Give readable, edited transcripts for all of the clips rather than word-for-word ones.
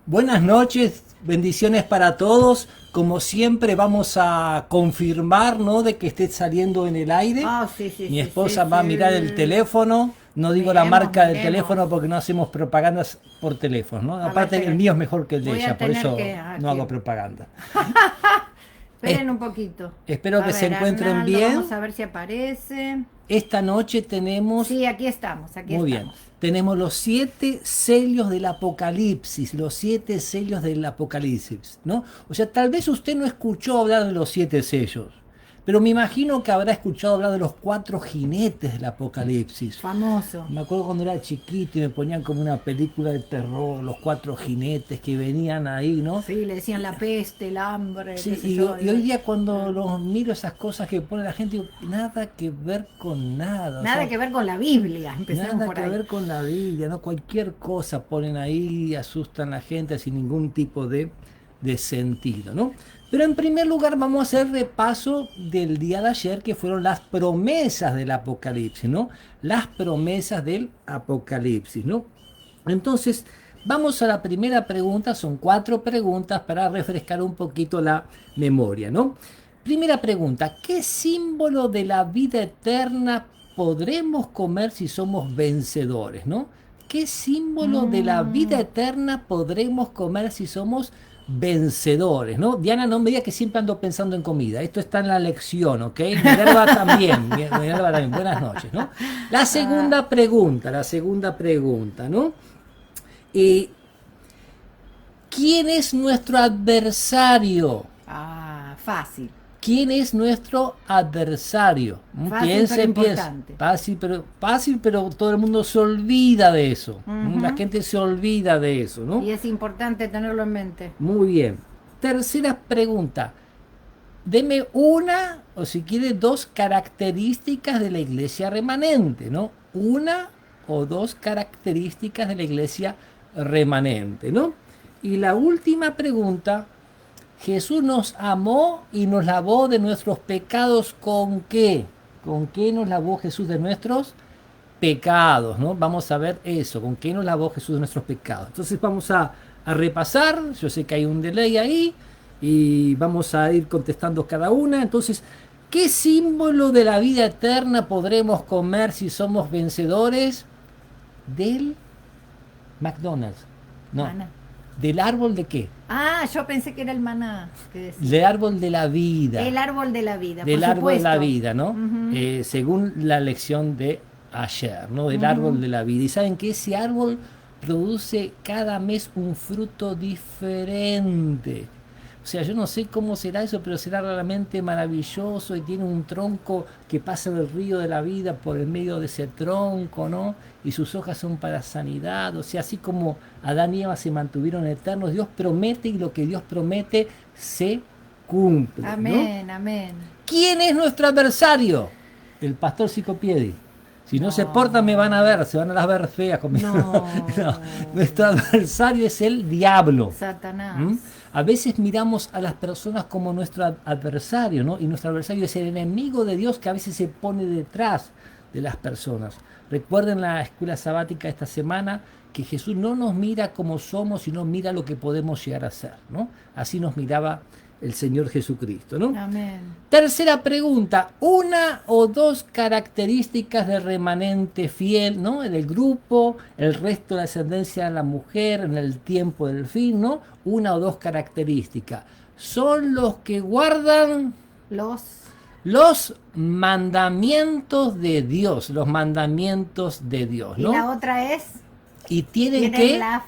Buenas noches, bendiciones para todos. Como siempre vamos a confirmar, ¿no?, de que esté saliendo en el aire. Ah, sí, sí, Mi sí, sí, esposa va a mirar el sí. teléfono. No digo la Miremos, marca del miremos. teléfono porque no hacemos propagandas por teléfono, ¿no? A ver, Aparte el mío es mejor que el de voy a ella, por tener eso que... no hago Aquí. propaganda. Es- Esperen un poquito. Espero A que se ver, encuentren Arnaldo, bien. vamos a ver si aparece. Esta noche tenemos. Sí, aquí estamos, aquí Muy bien. estamos. Tenemos los 7 sellos del Apocalipsis, los 7 sellos del Apocalipsis, ¿no? O sea, tal vez usted no escuchó hablar de los 7 sellos, pero me imagino que habrá escuchado hablar de los 4 jinetes del Apocalipsis. Famoso. Me acuerdo cuando era chiquito y me ponían como una película de terror, los 4 jinetes que venían ahí, ¿no? Sí, le decían la peste, el hambre, Sí, qué sé yo. y hoy día cuando los miro esas cosas que pone la gente, digo, nada que ver con nada. O Nada sea, que ver con la Biblia, empecemos nada por que ahí. ver con la Biblia, ¿no? Cualquier cosa ponen ahí y asustan a la gente sin ningún tipo de sentido, ¿no? Pero en primer lugar vamos a hacer repaso del día de ayer, que fueron las promesas del Apocalipsis, ¿no? Las promesas del Apocalipsis, ¿no? Entonces, vamos a la primera pregunta, son 4 preguntas para refrescar un poquito la memoria, ¿no? Primera pregunta, ¿qué símbolo de la vida eterna podremos comer si somos vencedores, ¿no? ¿Qué símbolo de la vida Mm, eterna podremos comer si somos vencedores, ¿no? Diana, no me digas que siempre ando pensando en comida. Esto está en la lección, ¿ok? Minerva también, Minerva también. Buenas noches, ¿no? ah, La segunda pregunta, ¿no? Eh, ¿Quién es nuestro adversario? fácil. ¿Quién es nuestro adversario? Fácil pero Piense, piense. importante. Fácil, pero todo el mundo se olvida de eso. La Ujú. gente se olvida de eso, ¿no? Y es importante tenerlo en mente. Muy bien. Tercera pregunta. Deme una, o si quiere, 2 características de la iglesia remanente, ¿no? Una o 2 características de la iglesia remanente, ¿no? Y la última pregunta, Jesús nos amó y nos lavó de nuestros pecados, ¿con qué? ¿Con qué nos lavó Jesús de nuestros pecados, ¿no? Vamos a ver eso, ¿con qué nos lavó Jesús de nuestros pecados? Entonces vamos a repasar, yo sé que hay un delay ahí, y vamos a ir contestando cada una. Entonces, ¿qué símbolo de la vida eterna podremos comer si somos vencedores del McDonald's? No, Maná. ¿del árbol de qué? Ah, yo pensé que era el maná que decía. Del árbol de la vida. El árbol de la vida, por Del árbol de la supuesto. vida, ¿no? Ujú, Según la lección de ayer, ¿no? Del árbol ujú. de la vida. Y saben que ese árbol produce cada mes un fruto diferente. O sea, yo no sé cómo será eso, pero será realmente maravilloso y tiene un tronco que pasa del río de la vida por el medio de ese tronco, ¿no? Y sus hojas son para sanidad. O sea, así como Adán y Eva se mantuvieron eternos, Dios promete y lo que Dios promete se cumple, ¿no? Amén, amén. ¿Quién es nuestro adversario? El pastor Psicopiedi. Si no se portan me van a No, ver, se van a las ver feas conmigo. No, nuestro no. adversario es el diablo. ¿Mm? Satanás. A veces miramos a las personas como nuestro adversario, ¿no? Y nuestro adversario es el enemigo de Dios que a veces se pone detrás de las personas. Recuerden la escuela sabática esta semana que Jesús no nos mira como somos, sino mira lo que podemos llegar a ser, ¿no? Así nos miraba el Señor Jesucristo, ¿no? Amén. Tercera pregunta, una o 2 características del remanente fiel, ¿no? En el grupo, el resto de la ascendencia de la mujer, en el tiempo del fin, ¿no? Una o 2 características. Son los que guardan Los. los mandamientos de Dios, los mandamientos de Dios, Y la ¿no? otra es, Y tienen tienen que la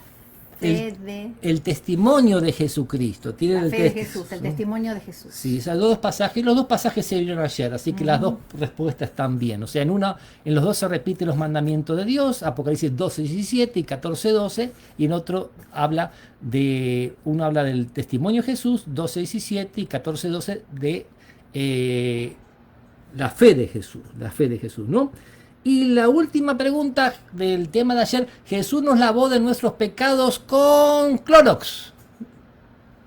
el, fe de, el testimonio de Jesucristo, tienen la el fe de Jesús, el testimonio. testimonio de Jesús. Sí, esos 2 pasajes, los 2 pasajes se vieron ayer, así que las dos Ujú. respuestas están bien. O sea, en los dos se repiten los mandamientos de Dios, Apocalipsis 12:17 y 14:12, y en otro uno habla del testimonio de Jesús, 12:17 y 14:12 de eh, la fe de Jesús, ¿no? Y la última pregunta del tema de ayer, Jesús nos lavó de nuestros pecados con Clorox.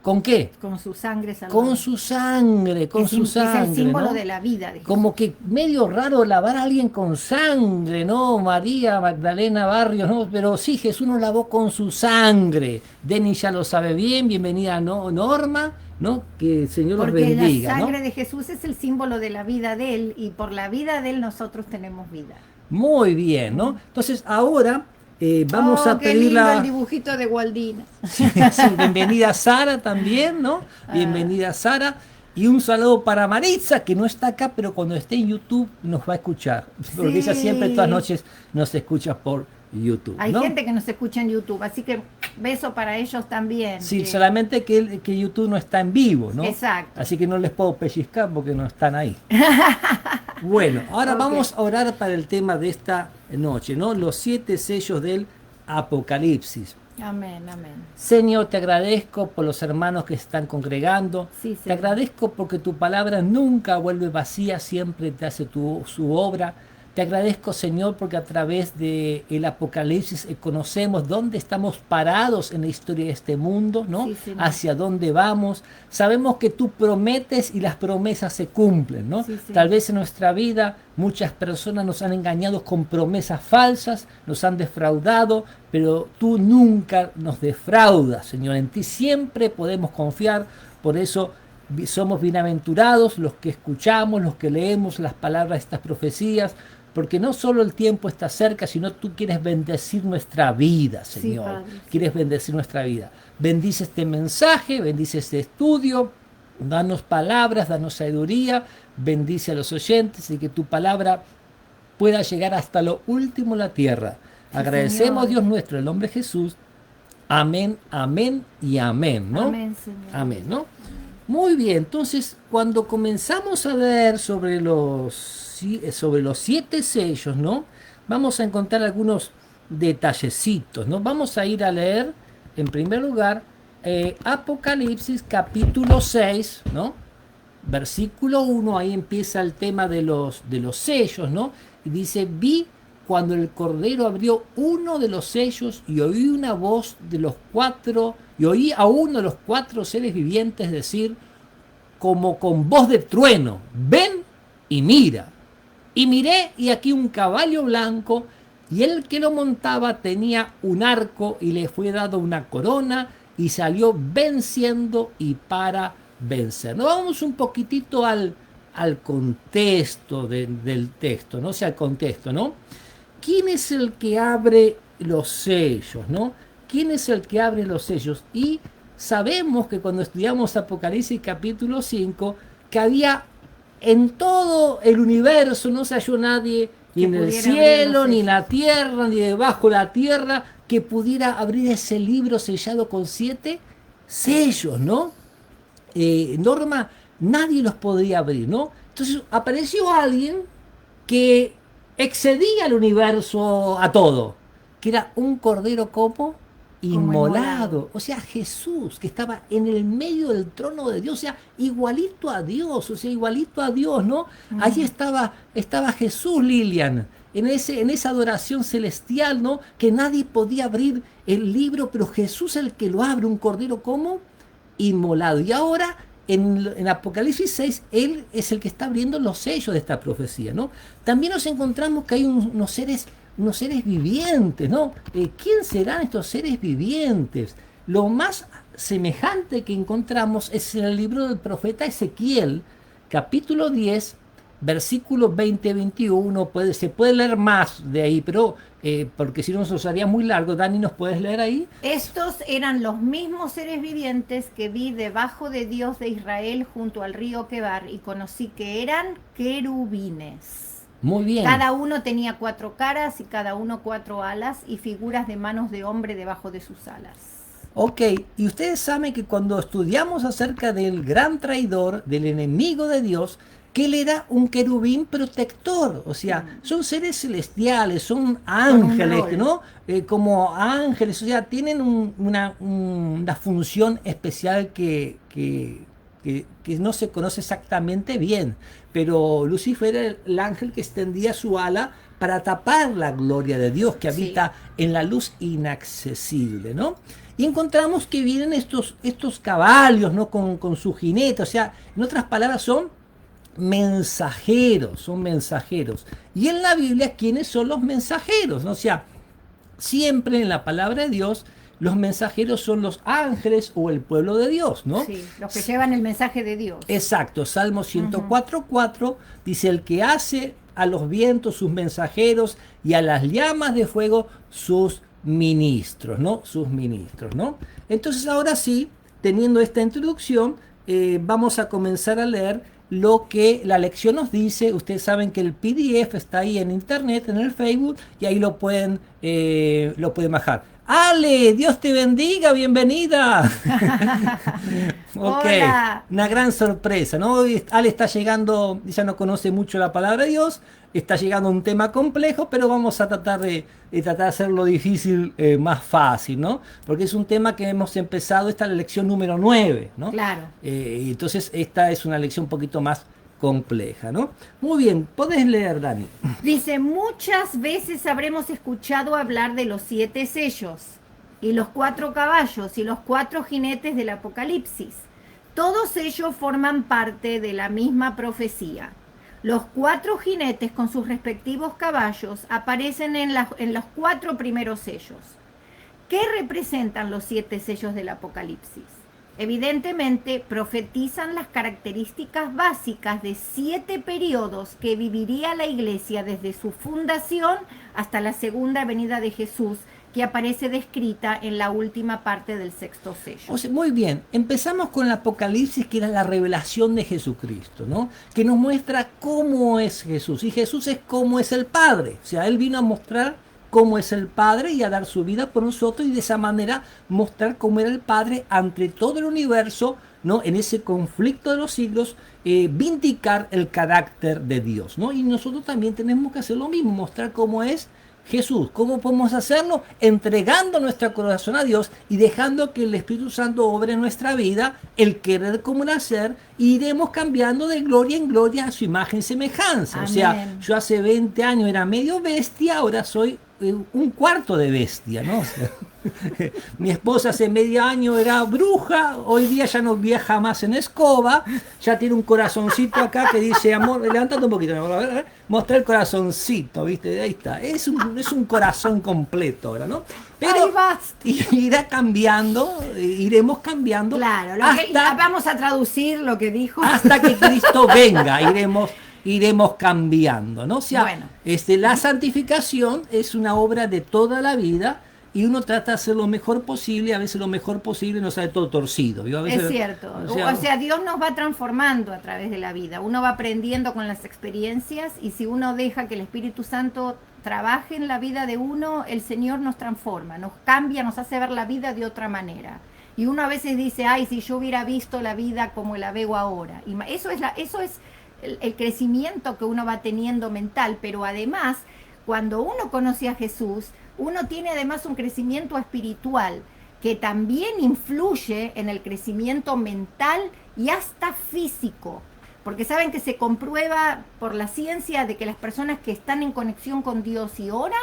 ¿Con qué? Con su sangre salvadora. Con su sangre, con su sangre. Es el símbolo ¿no? de la vida de Jesús. Como que medio raro lavar a alguien con sangre, ¿no? María Magdalena Barrios, ¿no? Pero sí, Jesús nos lavó con su sangre. Denis ya lo sabe bien, bienvenida Norma, ¿no? Que el Señor los bendiga. La sangre ¿no? de Jesús es el símbolo de la vida de Él y por la vida de Él nosotros tenemos vida. Muy bien, ¿no? Entonces ahora vamos a qué pedir lindo el dibujito de Waldina. Sí, bienvenida Sara también, ¿no? Bienvenida Sara. Y un saludo para Maritza, que no está acá, pero cuando esté en YouTube nos va a escuchar. Porque ella siempre todas las noches nos escucha por YouTube. Hay ¿no? gente que nos escucha en YouTube, así que beso para ellos también. Sí, solamente que YouTube no está en vivo, ¿no? Exacto. Así que no les puedo pellizcar porque no están ahí. Bueno, ahora vamos a orar para el tema de esta noche, ¿no? Los 7 sellos del Apocalipsis. Amén, amén. Señor, te agradezco por los hermanos que se están congregando. Sí, te agradezco porque tu palabra nunca vuelve vacía, siempre te hace su obra. Te agradezco, Señor, porque a través del Apocalipsis conocemos dónde estamos parados en la historia de este mundo, ¿no? Sí, hacia dónde vamos. Sabemos que tú prometes y las promesas se cumplen, ¿no? Sí. Tal vez en nuestra vida muchas personas nos han engañado con promesas falsas, nos han defraudado, pero tú nunca nos defraudas, Señor. En ti siempre podemos confiar, por eso somos bienaventurados los que escuchamos, los que leemos las palabras de estas profecías, porque no solo el tiempo está cerca, sino tú quieres bendecir nuestra vida, Señor. Sí, quieres bendecir nuestra vida. Bendice este mensaje, bendice este estudio, danos palabras, danos sabiduría, bendice a los oyentes y que tu palabra pueda llegar hasta lo último de la tierra. Agradecemos, Señor. Dios nuestro, en el nombre de Jesús. Amén, amén y amén, ¿no? Amén, Señor. Amén, ¿no? Muy bien, entonces cuando comenzamos a ver sobre los 7 sellos, ¿no? Vamos a encontrar algunos detallecitos, ¿no? Vamos a ir a leer, en primer lugar, Apocalipsis capítulo 6, ¿no? Versículo 1, ahí empieza el tema de los sellos, ¿no? Y dice, vi cuando el Cordero abrió uno de los sellos y oí una voz de los 4, y oí a uno de los 4 seres vivientes decir, como con voz de trueno, ven y mira. Y miré, y aquí un caballo blanco, y el que lo montaba tenía un arco, y le fue dado una corona, y salió venciendo y para vencer. Nos vamos un poquitito al contexto del texto, ¿no? O sea, al contexto, ¿no? ¿Quién es el que abre los sellos, ¿no? ¿Quién es el que abre los sellos? Y sabemos que cuando estudiamos Apocalipsis capítulo 5, que había en todo el universo, no se halló nadie, ni en el cielo, ni en la tierra, ni debajo de la tierra, que pudiera abrir ese libro sellado con 7 sellos, ¿no? Norma, nadie los podía abrir, ¿no? Entonces apareció alguien que excedía el universo a todo, que era un cordero como inmolado, o sea, Jesús, que estaba en el medio del trono de Dios, o sea, igualito a Dios, ¿no? Allí estaba Jesús, Lilian, en esa adoración celestial, ¿no? Que nadie podía abrir el libro, pero Jesús es el que lo abre, un cordero como inmolado. Y ahora, en Apocalipsis 6, Él es el que está abriendo los sellos de esta profecía, ¿no? También nos encontramos que hay unos seres vivientes, ¿no? ¿Quién serán estos seres vivientes? Lo más semejante que encontramos es en el libro del profeta Ezequiel, capítulo 10, versículos 20-21. Se puede leer más de ahí, pero porque si no nos haría muy largo. Dani, ¿nos puedes leer ahí? Estos eran los mismos seres vivientes que vi debajo de Dios de Israel junto al río Quebar y conocí que eran querubines. Muy bien. Cada uno tenía 4 caras y cada uno 4 alas y figuras de manos de hombre debajo de sus alas. Ok, y ustedes saben que cuando estudiamos acerca del gran traidor, del enemigo de Dios, que él era un querubín protector, o sea, son seres celestiales, son ángeles, ¿no? Como ángeles, o sea, tienen una función especial que no se conoce exactamente bien, pero Lucifer era el ángel que extendía su ala para tapar la gloria de Dios que Sí. habita en la luz inaccesible, ¿no? Y encontramos que vienen estos caballos, ¿no? Con su jinete, o sea, en otras palabras son mensajeros, son mensajeros. Y en la Biblia, ¿quiénes son los mensajeros? ¿No? O sea, siempre en la palabra de Dios, los mensajeros son los ángeles o el pueblo de Dios, ¿no? Sí, los que llevan el mensaje de Dios. Exacto, Salmo 104:4 dice: el que hace a los vientos sus mensajeros y a las llamas de fuego sus ministros, ¿no? Sus ministros, ¿no? Entonces ahora sí, teniendo esta introducción, vamos a comenzar a leer lo que la lección nos dice. Ustedes saben que el PDF está ahí en internet, en el Facebook, y ahí lo pueden bajar. Ale, Dios te bendiga, bienvenida. Ok, Hola. una gran sorpresa, ¿no? Hoy Ale está llegando, ella no conoce mucho la palabra de Dios, está llegando a un tema complejo, pero vamos a tratar de hacerlo difícil más fácil, ¿no? Porque es un tema que hemos empezado, esta es la lección número 9, ¿no? Claro. Entonces esta es una lección un poquito más compleja, ¿no? Muy bien, podés leer, Dani. Dice, muchas veces habremos escuchado hablar de los 7 sellos y los 4 caballos y los 4 jinetes del Apocalipsis. Todos ellos forman parte de la misma profecía. Los 4 jinetes con sus respectivos caballos aparecen en los 4 primeros sellos. ¿Qué representan los 7 sellos del Apocalipsis? Evidentemente, profetizan las características básicas de 7 periodos que viviría la Iglesia desde su fundación hasta la segunda venida de Jesús, que aparece descrita en la última parte del 6º sello. O sea, muy bien, empezamos con el Apocalipsis, que era la revelación de Jesucristo, ¿no? Que nos muestra cómo es Jesús, y Jesús es cómo es el Padre. O sea, Él vino a mostrar cómo es el Padre y a dar su vida por nosotros, y de esa manera mostrar cómo era el Padre ante todo el universo, ¿no? En ese conflicto de los siglos, vindicar el carácter de Dios, ¿no? Y nosotros también tenemos que hacer lo mismo, mostrar cómo es Jesús. ¿Cómo podemos hacerlo? Entregando nuestro corazón a Dios y dejando que el Espíritu Santo obre en nuestra vida, el querer como el hacer, y iremos cambiando de gloria en gloria a su imagen y semejanza. Amén. O sea, yo hace 20 años era medio bestia, ahora soy un cuarto de bestia, ¿no? O sea, mi esposa hace medio año era bruja, hoy día ya no viaja más en escoba, ya tiene un corazoncito acá que dice, amor, levántate un poquito, a ver, mostra el corazoncito, ¿viste? Ahí está, es un corazón completo ahora, ¿no? Pero ¡Ay, basta! irá cambiando, iremos cambiando. Claro, vamos a traducir lo que dijo. Hasta que Cristo venga, iremos cambiando, ¿no? O sea, Bueno. La santificación es una obra de toda la vida, y uno trata de hacer lo mejor posible, a veces lo mejor posible no sale todo torcido. ¿Vio? A veces, Es cierto. O sea, Dios nos va transformando a través de la vida. Uno va aprendiendo con las experiencias, y si uno deja que el Espíritu Santo trabaje en la vida de uno, el Señor nos transforma, nos cambia, nos hace ver la vida de otra manera. Y uno a veces dice, ay, si yo hubiera visto la vida como la veo ahora. Y eso es el crecimiento que uno va teniendo mental, pero además, cuando uno conoce a Jesús, uno tiene además un crecimiento espiritual que también influye en el crecimiento mental y hasta físico. Porque saben que se comprueba por la ciencia de que las personas que están en conexión con Dios y oran,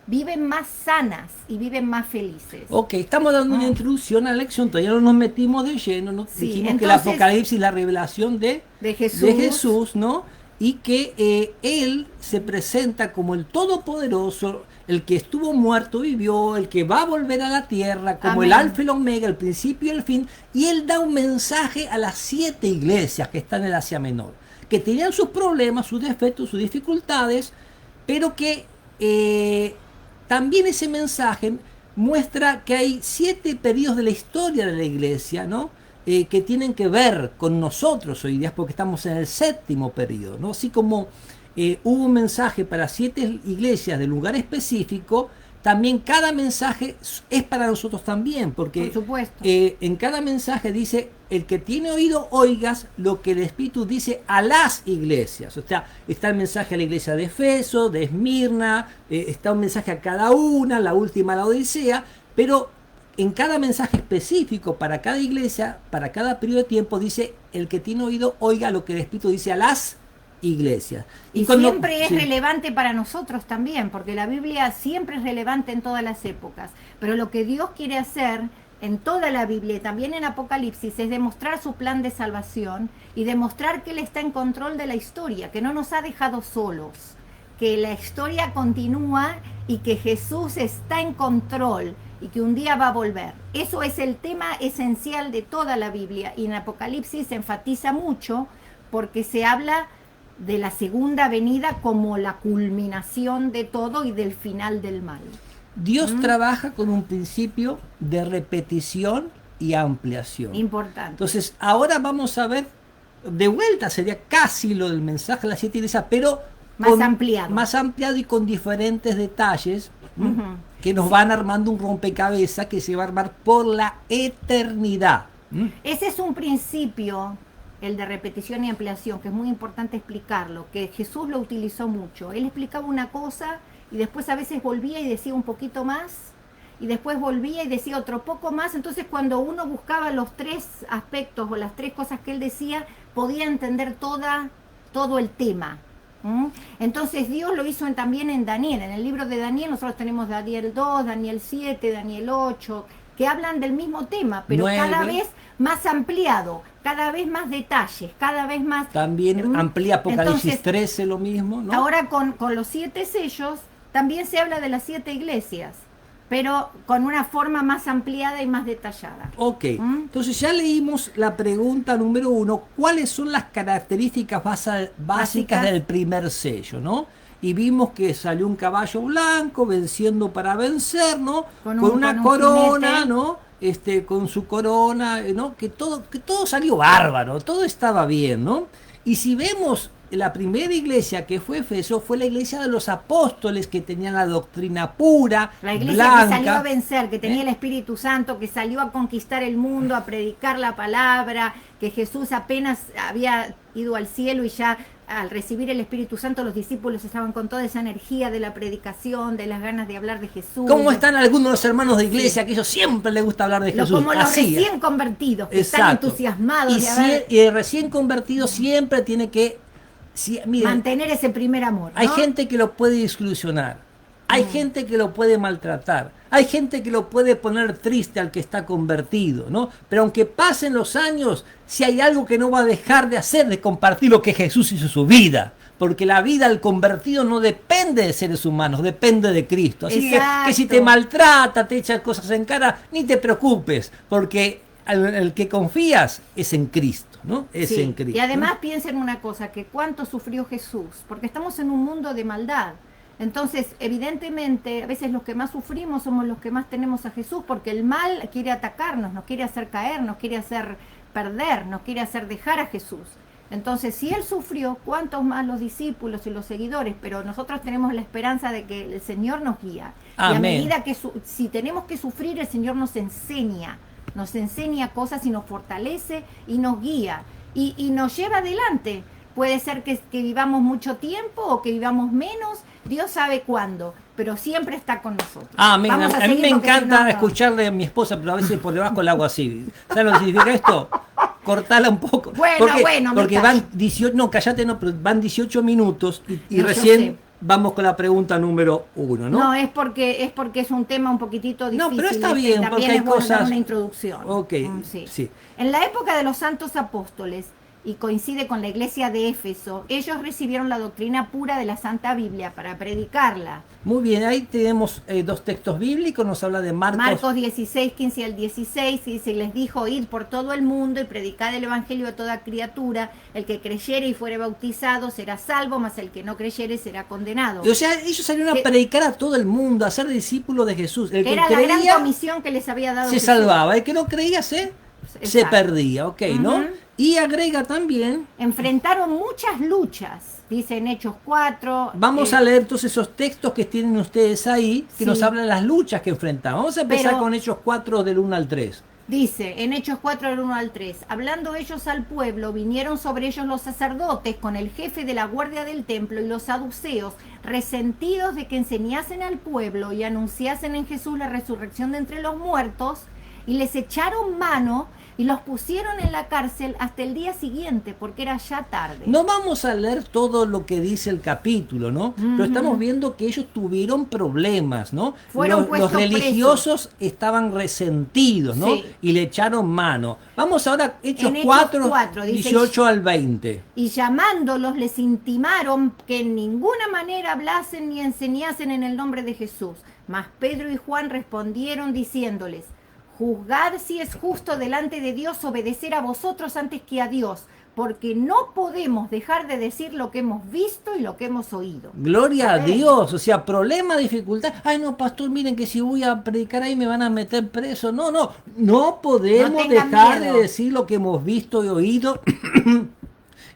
viven más sanas y viven más felices. Ok, estamos dando una introducción a la lección, todavía no nos metimos de lleno, ¿no? Sí, Dijimos entonces, que el Apocalipsis es la revelación de Jesús, ¿no? Y que Él se presenta como el Todopoderoso, el que estuvo muerto, vivió, el que va a volver a la tierra, como Amén. el Alfa y el Omega, el principio y el fin, y Él da un mensaje a las 7 iglesias que están en el Asia Menor, que tenían sus problemas, sus defectos, sus dificultades, pero que también ese mensaje muestra que hay 7 periodos de la historia de la iglesia, ¿no? Que tienen que ver con nosotros hoy día, porque estamos en el 7º periodo, ¿no? Así como hubo un mensaje para 7 iglesias de lugar específico, también cada mensaje es para nosotros también, porque Por supuesto. en cada mensaje dice, el que tiene oído, oigas lo que el Espíritu dice a las iglesias. O sea, está el mensaje a la iglesia de Efeso, de Esmirna, está un mensaje a cada una, la última a la Odisea, pero en cada mensaje específico para cada iglesia, para cada periodo de tiempo, dice, el que tiene oído, oiga lo que el Espíritu dice a las iglesias. Y cuando, siempre es sí, relevante para nosotros también, porque la Biblia siempre es relevante en todas las épocas. Pero lo que Dios quiere hacer en toda la Biblia y también en Apocalipsis es demostrar su plan de salvación y demostrar que Él está en control de la historia, que no nos ha dejado solos, que la historia continúa y que Jesús está en control y que un día va a volver. Eso es el tema esencial de toda la Biblia, y en Apocalipsis se enfatiza mucho porque se habla de la segunda venida como la culminación de todo y del final del mal. Dios trabaja con un principio de repetición y ampliación. Importante. Entonces, ahora vamos a ver, de vuelta sería casi lo del mensaje de las 7 iglesias, pero Más ampliado. Más ampliado y con diferentes detalles que nos Sí. van armando un rompecabezas que se va a armar por la eternidad. Ese es un principio, el de repetición y ampliación, que es muy importante explicarlo, que Jesús lo utilizó mucho. Él explicaba una cosa y después a veces volvía y decía un poquito más, y después volvía y decía otro poco más. Entonces cuando uno buscaba los tres aspectos o las tres cosas que él decía, podía entender todo el tema. Entonces Dios lo hizo también en Daniel. En el libro de Daniel nosotros tenemos Daniel 2, Daniel 7, Daniel 8, que hablan del mismo tema, pero 9. cada vez más ampliado, cada vez más detalles, cada vez más... También amplía Apocalipsis Entonces, 13, lo mismo, ¿no? Ahora con los 7 sellos también se habla de las 7 iglesias, pero con una forma más ampliada y más detallada. Ok, entonces ya leímos la pregunta número 1, ¿cuáles son las características básicas del primer sello, ¿no? Y vimos que salió un caballo blanco venciendo para vencer, ¿no? Con una corona, jinete, ¿no? Con su corona, ¿no? Que todo salió bárbaro, todo estaba bien, ¿no? Y si vemos la primera iglesia que fue Efeso, fue la iglesia de los apóstoles que tenían la doctrina pura, la iglesia blanca, que salió a vencer, que tenía el Espíritu Santo, que salió a conquistar el mundo, a predicar la palabra, que Jesús apenas había ido al cielo y ya al recibir el Espíritu Santo los discípulos estaban con toda esa energía de la predicación, de las ganas de hablar de Jesús. ¿Cómo están algunos de los hermanos de iglesia que ellos siempre les gusta hablar de Jesús? Como los recién convertidos, que están entusiasmados. Y el recién convertido siempre tiene que mantener ese primer amor, ¿no? Hay gente que lo puede desilusionar, hay gente que lo puede maltratar, hay gente que lo puede poner triste al que está convertido, ¿no? Pero aunque pasen los años, si hay algo que no va a dejar de hacer, de compartir lo que Jesús hizo en su vida. Porque la vida del convertido no depende de seres humanos, depende de Cristo. Así que si te maltrata, te echa cosas en cara, ni te preocupes, porque el que confías es en Cristo, ¿no? Es en Cristo. Y además piensen una cosa, que cuánto sufrió Jesús, porque estamos en un mundo de maldad. Entonces, evidentemente, a veces los que más sufrimos somos los que más tenemos a Jesús, porque el mal quiere atacarnos, nos quiere hacer caer, nos quiere hacer perder, nos quiere hacer dejar a Jesús. Entonces, si Él sufrió, ¿cuántos más los discípulos y los seguidores? Pero nosotros tenemos la esperanza de que el Señor nos guía. Amén. Y a medida que, si tenemos que sufrir, el Señor nos enseña cosas y nos fortalece y nos guía y nos lleva adelante. Puede ser que vivamos mucho tiempo o que vivamos menos, Dios sabe cuándo, pero siempre está con nosotros. Amén. A mí me encanta escucharle a mi esposa, pero a veces por debajo el agua así. ¿Sabes lo que significa esto? Cortala un poco. Porque van 18, no, cállate, no, pero van 18 minutos y recién vamos con la pregunta número 1, ¿no? No, es porque es un tema un poquitito difícil. No, pero está bien, también porque hay cosas... una introducción. Ok, sí. En la época de los santos apóstoles, y coincide con la iglesia de Éfeso, ellos recibieron la doctrina pura de la Santa Biblia para predicarla. Muy bien, ahí tenemos 2 textos bíblicos, nos habla de Marcos 16, 15 al 16, y dice, les dijo, id por todo el mundo y predicad el evangelio a toda criatura, el que creyere y fuere bautizado será salvo, mas el que no creyere será condenado. O sea, ellos salieron a predicar a todo el mundo, a ser discípulos de Jesús. El que era creía, la gran comisión que les había dado se Jesús. Salvaba, el que no creía se perdía, ok, ¿no? Y agrega también... Enfrentaron muchas luchas, dice en Hechos 4. Vamos a leer todos esos textos que tienen ustedes ahí, que nos hablan de las luchas que enfrentaban. Vamos a empezar con Hechos 4 del 1 al 3. Dice, en Hechos 4 del 1 al 3, hablando ellos al pueblo, vinieron sobre ellos los sacerdotes con el jefe de la guardia del templo y los saduceos, resentidos de que enseñasen al pueblo y anunciasen en Jesús la resurrección de entre los muertos, y les echaron mano y los pusieron en la cárcel hasta el día siguiente, porque era ya tarde. No vamos a leer todo lo que dice el capítulo, ¿no? Pero estamos viendo que ellos tuvieron problemas, ¿no? Fueron Los puestos religiosos estaban resentidos, ¿no? Sí. Y le echaron mano. Vamos ahora, Hechos En Hechos 4, 4, dice, 18 al 20. Y llamándolos les intimaron que en ninguna manera hablasen ni enseñasen en el nombre de Jesús. Mas Pedro y Juan respondieron diciéndoles: juzgad si es justo delante de Dios obedecer a vosotros antes que a Dios, porque no podemos dejar de decir lo que hemos visto y lo que hemos oído. Gloria a Amén. Dios, o sea, problema, dificultad. Ay, no, pastor, miren que si voy a predicar ahí me van a meter preso. No podemos No tengan dejar miedo. de decir lo que hemos visto y oído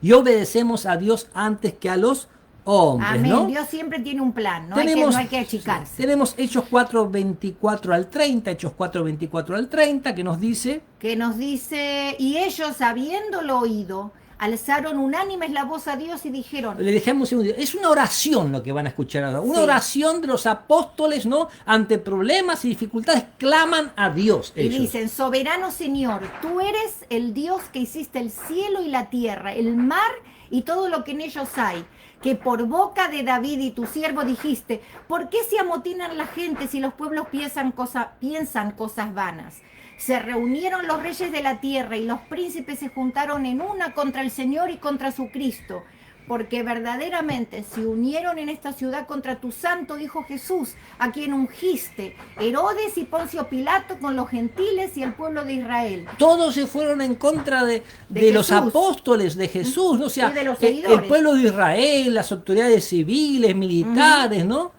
y obedecemos a Dios antes que a los hombres, Amén. ¿no? Dios siempre tiene un plan, no hay que achicarse. Tenemos Hechos 4, 24 al 30, Hechos 4, 24 al 30, que nos dice... Que nos dice: y ellos, habiéndolo oído, alzaron unánimes la voz a Dios y dijeron: Le dejamos un segundo. Es una oración lo que van a escuchar ahora. Una Sí. oración de los apóstoles, ¿no? Ante problemas y dificultades, claman a Dios. y Ellos. dicen: soberano Señor, tú eres el Dios que hiciste el cielo y la tierra, el mar y todo lo que en ellos hay, que por boca de David y tu siervo dijiste: ¿por qué se amotinan la gente si los pueblos piensan cosas vanas? Se reunieron los reyes de la tierra y los príncipes se juntaron en una contra el Señor y contra su Cristo, porque verdaderamente se unieron en esta ciudad contra tu santo Hijo Jesús, a quien ungiste, Herodes y Poncio Pilato con los gentiles y el pueblo de Israel. Todos se fueron en contra de los Jesús. apóstoles de Jesús, ¿no? O sea, Y de los el seguidores. pueblo de Israel, las autoridades civiles, militares, ¿no?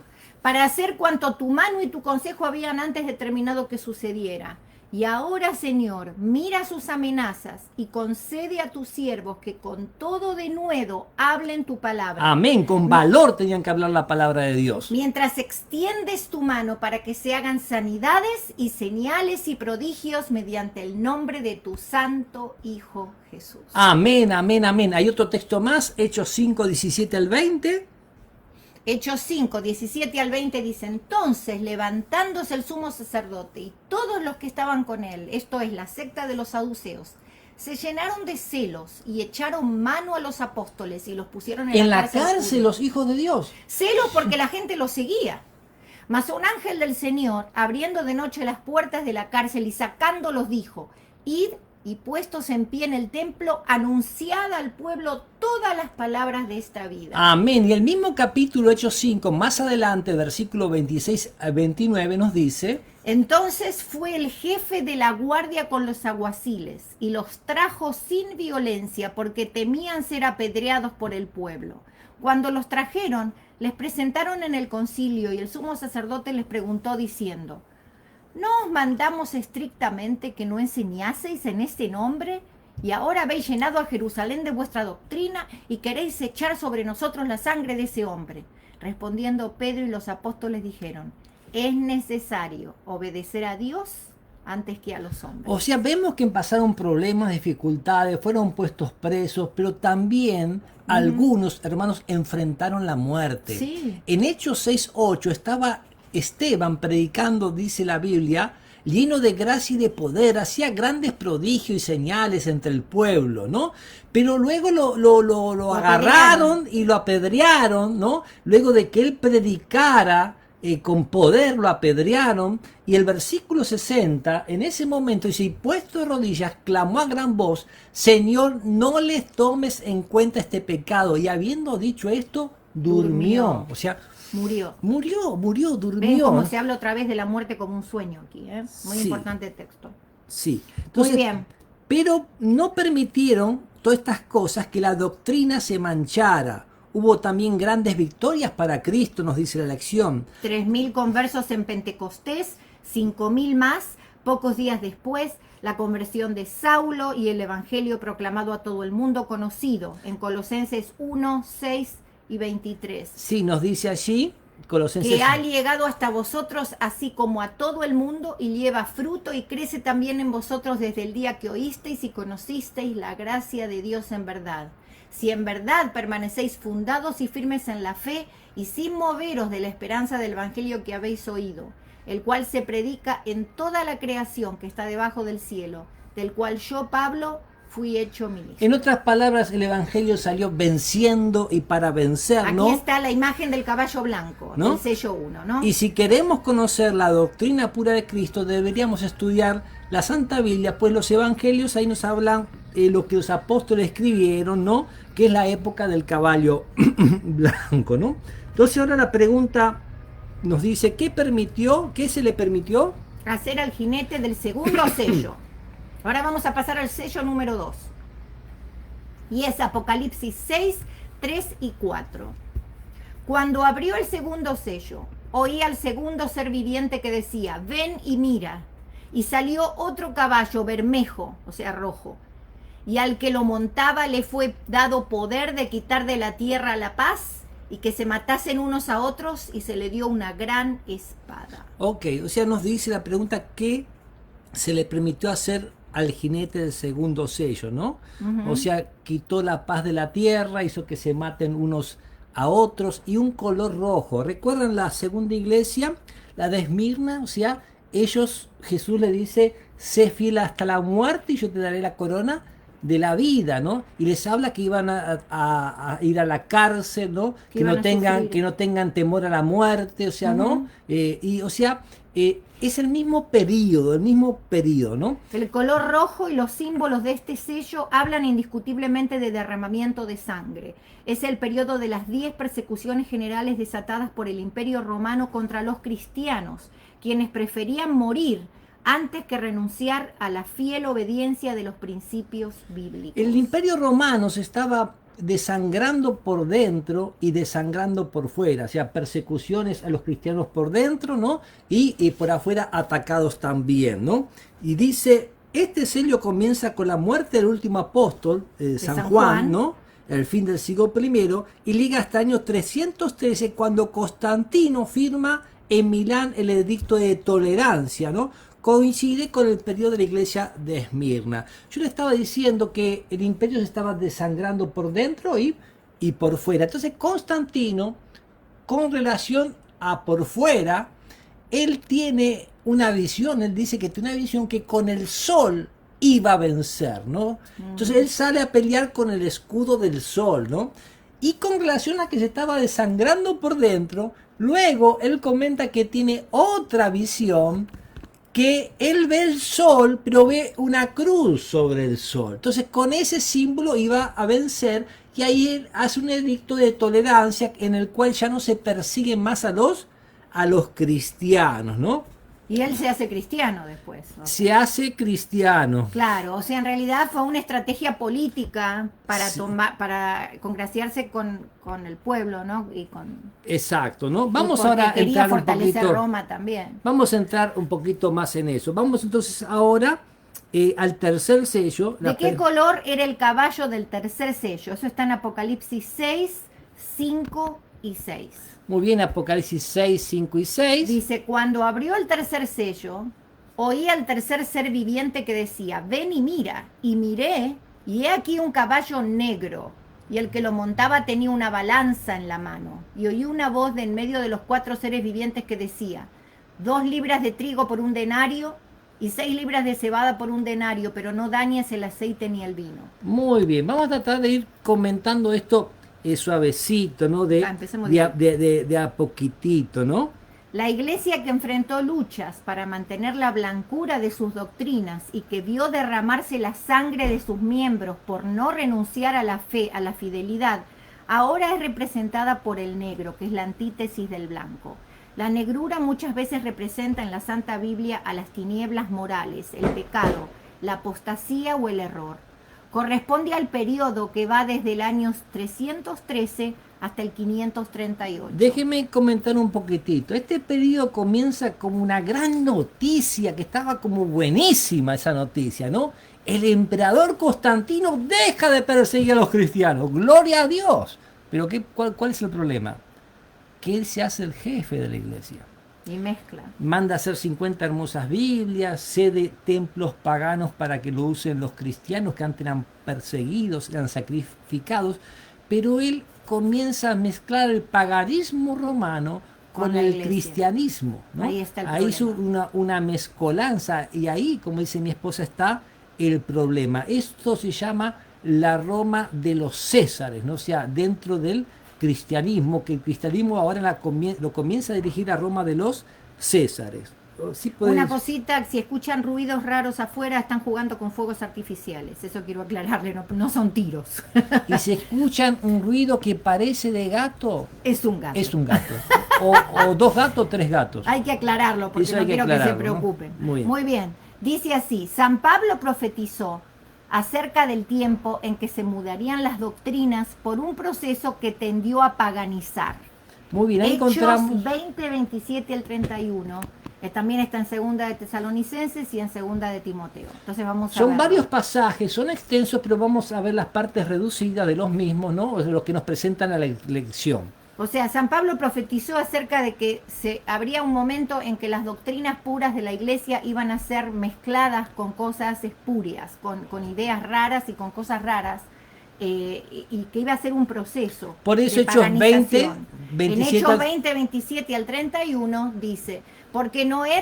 Para hacer cuanto tu mano y tu consejo habían antes determinado que sucediera. Y ahora, Señor, mira sus amenazas y concede a tus siervos que con todo denuedo hablen tu palabra. Amén, con valor tenían que hablar la palabra de Dios. Mientras extiendes tu mano para que se hagan sanidades y señales y prodigios mediante el nombre de tu santo Hijo Jesús. Amén, amén, amén. Hay otro texto más, Hechos 5, 17 al 20. Hechos 5, 17 al 20 dice: entonces levantándose el sumo sacerdote y todos los que estaban con él, esto es la secta de los saduceos, se llenaron de celos y echaron mano a los apóstoles y los pusieron En la oscura. cárcel, los hijos de Dios. Celos porque la gente los seguía. Mas un ángel del Señor, abriendo de noche las puertas de la cárcel y sacándolos, dijo: id y puestos en pie en el templo, anunciad al pueblo todas las palabras de esta vida. Amén. Y el mismo capítulo, Hechos 5, más adelante, versículo 26 al 29, nos dice... Entonces fue el jefe de la guardia con los alguaciles y los trajo sin violencia porque temían ser apedreados por el pueblo. Cuando los trajeron, les presentaron en el concilio y el sumo sacerdote les preguntó diciendo: ¿no os mandamos estrictamente que no enseñaseis en este nombre? Y ahora habéis llenado a Jerusalén de vuestra doctrina y queréis echar sobre nosotros la sangre de ese hombre. Respondiendo Pedro y los apóstoles dijeron: es necesario obedecer a Dios antes que a los hombres. O sea, vemos que pasaron problemas, dificultades, fueron puestos presos, pero también algunos hermanos enfrentaron la muerte. Sí. En Hechos 6, 8 estaba Esteban predicando, dice la Biblia, lleno de gracia y de poder, hacía grandes prodigios y señales entre el pueblo, ¿no? Pero luego lo agarraron y lo apedrearon, ¿no? Luego de que él predicara con poder, lo apedrearon. Y el versículo 60, en ese momento, dice: y puesto de rodillas, clamó a gran voz: Señor, no les tomes en cuenta este pecado. Y habiendo dicho esto, durmió. O sea, Murió. Murió, ¿Ven durmió. cómo se habla otra vez de la muerte como un sueño aquí? Muy Sí. importante el texto. Sí. Entonces, Muy bien. Pero no permitieron todas estas cosas que la doctrina se manchara. Hubo también grandes victorias para Cristo, nos dice la lección. 3.000 conversos en Pentecostés, 5.000 más, pocos días después, la conversión de Saulo y el evangelio proclamado a todo el mundo conocido en Colosenses 1, 6 y 23. Sí, nos dice allí, Colosenses. Que ha llegado hasta vosotros así como a todo el mundo y lleva fruto y crece también en vosotros desde el día que oísteis y conocisteis la gracia de Dios en verdad. Si en verdad permanecéis fundados y firmes en la fe y sin moveros de la esperanza del evangelio que habéis oído, el cual se predica en toda la creación que está debajo del cielo, del cual yo, Pablo, fui hecho ministro. En otras palabras, el Evangelio salió venciendo y para vencer, ¿no? Aquí está la imagen del caballo blanco, ¿no? el sello 1, ¿no? Y si queremos conocer la doctrina pura de Cristo, deberíamos estudiar la Santa Biblia, pues los Evangelios ahí nos hablan lo que los apóstoles escribieron, ¿no? Que es la época del caballo blanco, ¿no? Entonces ahora la pregunta nos dice, ¿qué se le permitió? Hacer al jinete del segundo sello. Ahora vamos a pasar al sello número 2. Y es Apocalipsis 6, 3 y 4. Cuando abrió el segundo sello, oí al segundo ser viviente que decía, ven y mira. Y salió otro caballo bermejo, o sea, rojo. Y al que lo montaba le fue dado poder de quitar de la tierra la paz y que se matasen unos a otros, y se le dio una gran espada. Ok, o sea, nos dice la pregunta, ¿qué se le permitió hacer al jinete del segundo sello, ¿no? O sea, quitó la paz de la tierra, hizo que se maten unos a otros, y un color rojo. ¿Recuerdan la segunda iglesia, la de Esmirna? O sea, Jesús le dice, sé fiel hasta la muerte y yo te daré la corona de la vida, ¿no? Y les habla que iban a ir a la cárcel, ¿no? Que no tengan temor a la muerte, o sea, ¿no? Es el mismo periodo, ¿no? El color rojo y los símbolos de este sello hablan indiscutiblemente de derramamiento de sangre. Es el periodo de las 10 persecuciones generales desatadas por el Imperio Romano contra los cristianos, quienes preferían morir antes que renunciar a la fiel obediencia de los principios bíblicos. El Imperio Romano se estaba desangrando por dentro y desangrando por fuera, o sea, persecuciones a los cristianos por dentro, ¿no? Y por afuera atacados también, ¿no? Y dice, este sello comienza con la muerte del último apóstol, San Juan, ¿no? El fin del siglo I, y liga hasta el año 313, cuando Constantino firma en Milán el edicto de tolerancia, ¿no? Coincide con el periodo de la iglesia de Esmirna. Yo le estaba diciendo que el imperio se estaba desangrando por dentro y por fuera. Entonces Constantino, con relación a por fuera, él tiene una visión, él dice que tiene una visión que con el sol iba a vencer, ¿no? Entonces él sale a pelear con el escudo del sol, ¿no? Y con relación a que se estaba desangrando por dentro, luego él comenta que tiene otra visión, que él ve el sol, pero ve una cruz sobre el sol. Entonces con ese símbolo iba a vencer, y ahí él hace un edicto de tolerancia en el cual ya no se persiguen más a los cristianos, ¿no? Y él se hace cristiano después, ¿no? Se hace cristiano. Claro, o sea, en realidad fue una estrategia política para para congraciarse con el pueblo, ¿no? Exacto, ¿no? Vamos ahora a entrar fortalecer un poquito. Roma también. Vamos a entrar un poquito más en eso. Vamos entonces ahora al tercer sello. ¿De qué color era el caballo del tercer sello? Eso está en Apocalipsis 6, 5 y 6. Muy bien, Apocalipsis 6, 5 y 6. Dice, cuando abrió el tercer sello, oí al tercer ser viviente que decía, ven y mira. Y miré, y he aquí un caballo negro, y el que lo montaba tenía una balanza en la mano. Y oí una voz de en medio de los 4 seres vivientes que decía, 2 libras de trigo por 1 denario, y 6 libras de cebada por 1 denario, pero no dañes el aceite ni el vino. Muy bien, vamos a tratar de ir comentando esto suavecito, ¿no? De a poquitito, ¿no? La iglesia que enfrentó luchas para mantener la blancura de sus doctrinas y que vio derramarse la sangre de sus miembros por no renunciar a la fe, a la fidelidad, ahora es representada por el negro, que es la antítesis del blanco. La negrura muchas veces representa en la Santa Biblia a las tinieblas morales, el pecado, la apostasía o el error. Corresponde al periodo que va desde el año 313 hasta el 538. Déjeme comentar un poquitito. Este periodo comienza como una gran noticia, que estaba como buenísima esa noticia, ¿no? El emperador Constantino deja de perseguir a los cristianos. ¡Gloria a Dios! Pero ¿cuál es el problema? Que él se hace el jefe de la iglesia. Y mezcla. Manda a hacer 50 hermosas Biblias, cede templos paganos para que lo usen los cristianos que antes eran perseguidos, eran sacrificados, pero él comienza a mezclar el paganismo romano con el cristianismo, ¿no? Ahí está el ahí hizo una mezcolanza, y ahí, como dice mi esposa, está el problema. Esto se llama la Roma de los Césares, ¿no? O sea, dentro del cristianismo, que el cristianismo ahora lo comienza a dirigir a Roma de los Césares. Sí puedes... Una cosita, si escuchan ruidos raros afuera, están jugando con fuegos artificiales. Eso quiero aclararle, no son tiros. Y si escuchan un ruido que parece de gato, es un gato. Es un gato. O dos gatos, tres gatos. Hay que aclararlo porque Eso no hay que quiero que se aclararlo, preocupen. ¿no? Muy bien. Muy bien. Dice así, San Pablo profetizó acerca del tiempo en que se mudarían las doctrinas por un proceso que tendió a paganizar. Muy bien, ahí Hechos encontramos... 20, 27 al 31. También está en segunda de Tesalonicenses y en segunda de Timoteo. Entonces vamos a Son verlo. varios pasajes, son extensos, pero vamos a ver las partes reducidas de los mismos, ¿no? O de los que nos presentan a la lección. O sea, San Pablo profetizó acerca de que habría un momento en que las doctrinas puras de la iglesia iban a ser mezcladas con cosas espurias, con ideas raras y con cosas raras, y que iba a ser un proceso. Por eso de Hechos 20, paganización. 27... En Hechos 20, 27 al 31 dice, porque no he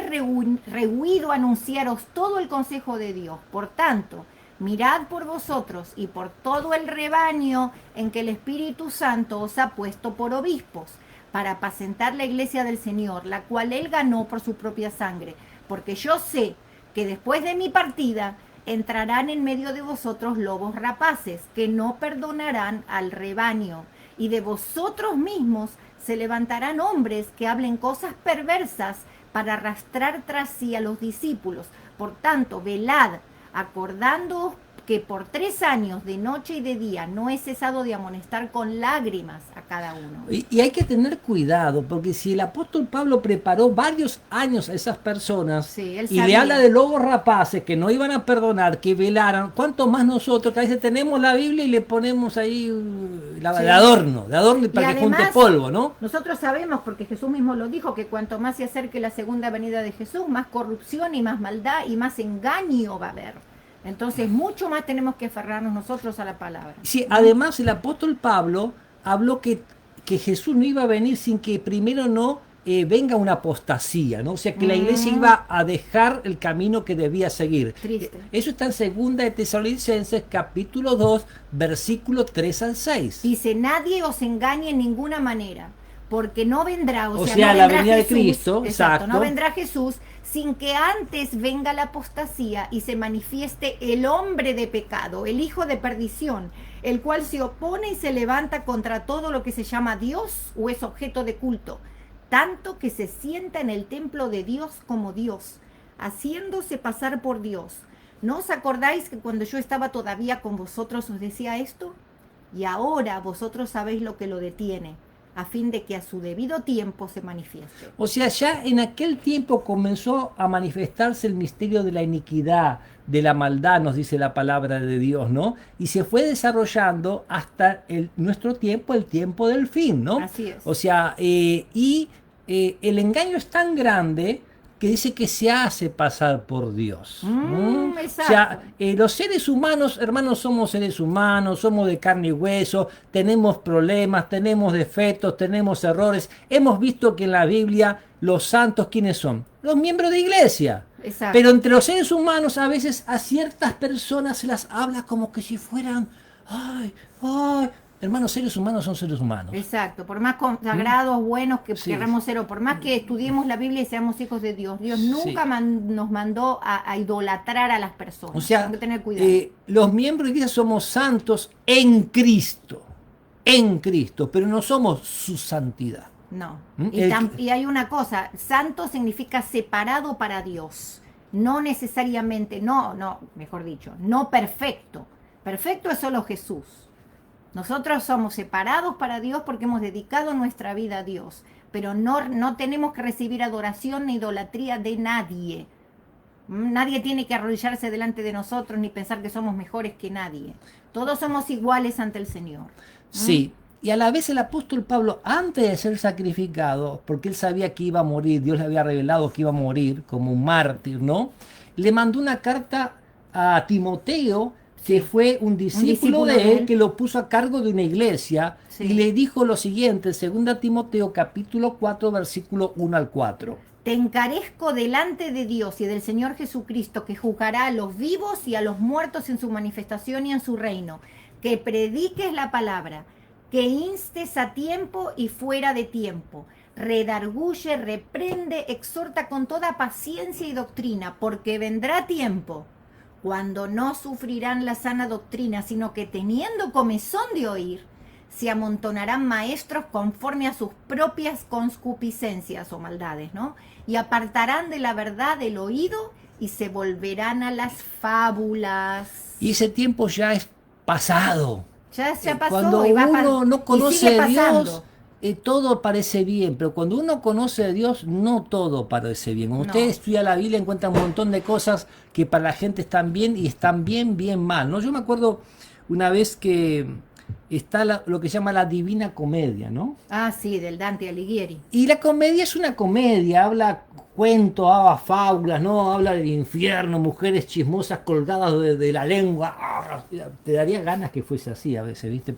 rehuido anunciaros todo el consejo de Dios. Por tanto, mirad por vosotros y por todo el rebaño en que el Espíritu Santo os ha puesto por obispos, para apacentar la iglesia del Señor, la cual él ganó por su propia sangre. Porque yo sé que después de mi partida entrarán en medio de vosotros lobos rapaces, que no perdonarán al rebaño. Y de vosotros mismos se levantarán hombres que hablen cosas perversas para arrastrar tras sí a los discípulos. Por tanto, velad, acordándoos que por 3 años, de noche y de día, no he cesado de amonestar con lágrimas a cada uno. Y hay que tener cuidado, porque si el apóstol Pablo preparó varios años a esas personas, Sí, él y sabía. le habla de lobos rapaces que no iban a perdonar, que velaran, ¿cuánto más nosotros que a veces tenemos la Biblia y le ponemos ahí Sí. de adorno para Y que junte además, polvo, ¿no? Nosotros sabemos, porque Jesús mismo lo dijo, que cuanto más se acerque la segunda venida de Jesús, más corrupción y más maldad y más engaño va a haber. Entonces, mucho más tenemos que aferrarnos nosotros a la palabra. Sí, además el apóstol Pablo habló que Jesús no iba a venir sin que primero no venga una apostasía, ¿no? O sea, que la iglesia iba a dejar el camino que debía seguir. Triste. Eso está en segunda de Tesalonicenses, capítulo 2, versículo 3 al 6. Dice, nadie os engañe en ninguna manera, porque no vendrá, O sea, sea, no la vendrá venida de Jesús, Cristo, exacto. no vendrá Jesús sin que antes venga la apostasía y se manifieste el hombre de pecado, el hijo de perdición, el cual se opone y se levanta contra todo lo que se llama Dios o es objeto de culto, tanto que se sienta en el templo de Dios como Dios, haciéndose pasar por Dios. ¿No os acordáis que cuando yo estaba todavía con vosotros os decía esto? Y ahora vosotros sabéis lo que lo detiene, a fin de que a su debido tiempo se manifieste. O sea, ya en aquel tiempo comenzó a manifestarse el misterio de la iniquidad, de la maldad, nos dice la palabra de Dios, ¿no? Y se fue desarrollando hasta nuestro tiempo, el tiempo del fin, ¿no? Así es. O sea, el engaño es tan grande que dice que se hace pasar por Dios. Exacto. O sea, los seres humanos, hermanos, somos seres humanos, somos de carne y hueso, tenemos problemas, tenemos defectos, tenemos errores. Hemos visto que en la Biblia los santos, ¿quiénes son? Los miembros de iglesia. Exacto. Pero entre los seres humanos a veces a ciertas personas se las habla como que si fueran, ay, hermanos, seres humanos son seres humanos. Exacto, por más consagrados, buenos que Sí. querramos ser, o por más que estudiemos la Biblia y seamos hijos de Dios, Dios nunca nos mandó a idolatrar a las personas. O sea, Hay que tener cuidado. los miembros de iglesia somos santos en Cristo, pero no somos su santidad. No. ¿Mm? Y hay una cosa, santo significa separado para Dios. No necesariamente, mejor dicho, no perfecto. Perfecto es solo Jesús. Nosotros somos separados para Dios porque hemos dedicado nuestra vida a Dios. Pero no tenemos que recibir adoración ni idolatría de nadie. Nadie tiene que arrodillarse delante de nosotros ni pensar que somos mejores que nadie. Todos somos iguales ante el Señor. Sí. Y a la vez el apóstol Pablo, antes de ser sacrificado, porque él sabía que iba a morir, Dios le había revelado que iba a morir como un mártir, ¿no? Le mandó una carta a Timoteo, que fue un discípulo de él, que lo puso a cargo de una iglesia, y le dijo lo siguiente, 2 Timoteo capítulo 4, versículo 1 al 4. te encarezco delante de Dios y del Señor Jesucristo, que juzgará a los vivos y a los muertos en su manifestación y en su reino, que prediques la palabra, que instes a tiempo y fuera de tiempo, redarguye, reprende, exhorta con toda paciencia y doctrina, porque vendrá tiempo cuando no sufrirán la sana doctrina, sino que teniendo comezón de oír, se amontonarán maestros conforme a sus propias concupiscencias o maldades, ¿no? Y apartarán de la verdad el oído y se volverán a las fábulas. Y ese tiempo ya es pasado. Ya pasó. Cuando y va uno no conoce a Dios, pasando. todo parece bien, pero cuando uno conoce a Dios, no todo parece bien. Cuando usted estudia la Biblia, encuentra un montón de cosas que para la gente están bien y están bien, bien mal, ¿no? Yo me acuerdo una vez que está lo que se llama la Divina Comedia, ¿no? Ah, sí, del Dante Alighieri. Y la comedia es una comedia, habla cuentos, habla fábulas, ¿no? Habla del infierno, mujeres chismosas colgadas de la lengua. Te daría ganas que fuese así a veces, ¿viste?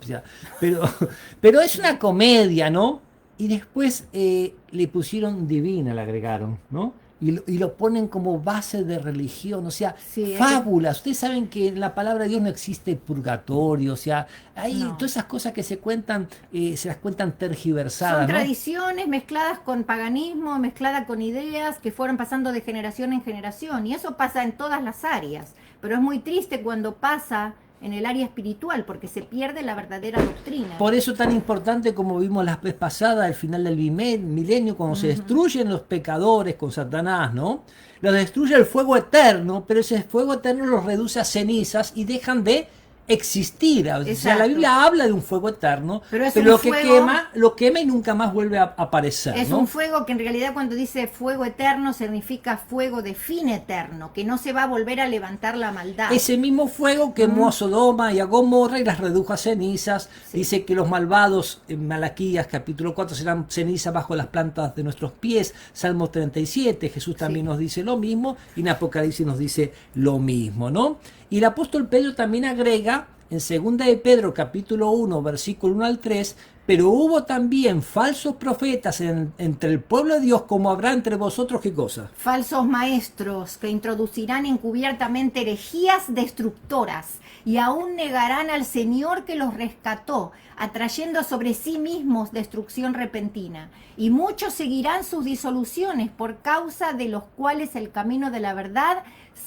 Pero es una comedia, ¿no? Y después le pusieron divina, le agregaron, ¿no? Y lo ponen como base de religión, o sea, Sí, fábulas. Ustedes saben que en la palabra de Dios no existe purgatorio, o sea, hay todas esas cosas que se cuentan, se las cuentan tergiversadas, Son ¿no? tradiciones mezcladas con paganismo, mezcladas con ideas que fueron pasando de generación en generación. Y eso pasa en todas las áreas. Pero es muy triste cuando pasa en el área espiritual, porque se pierde la verdadera doctrina. Por eso tan importante, como vimos la vez pasada, al final del milenio, cuando se destruyen los pecadores con Satanás, ¿no? Los destruye el fuego eterno, pero ese fuego eterno los reduce a cenizas y dejan de existir. O sea, la Biblia habla de un fuego eterno, pero lo que lo quema y nunca más vuelve a aparecer. Es ¿no? un fuego que en realidad cuando dice fuego eterno significa fuego de fin eterno, que no se va a volver a levantar la maldad. Ese mismo fuego quemó a Sodoma y a Gomorra y las redujo a cenizas. Sí. Dice que los malvados, en Malaquías capítulo 4, serán cenizas bajo las plantas de nuestros pies. Salmo 37, Jesús también nos dice lo mismo y en Apocalipsis nos dice lo mismo, ¿no? Y el apóstol Pedro también agrega en 2 de Pedro capítulo 1 versículo 1 al 3, pero hubo también falsos profetas entre el pueblo de Dios, como habrá entre vosotros, ¿qué cosa? Falsos maestros que introducirán encubiertamente herejías destructoras y aún negarán al Señor que los rescató, atrayendo sobre sí mismos destrucción repentina. Y muchos seguirán sus disoluciones, por causa de los cuales el camino de la verdad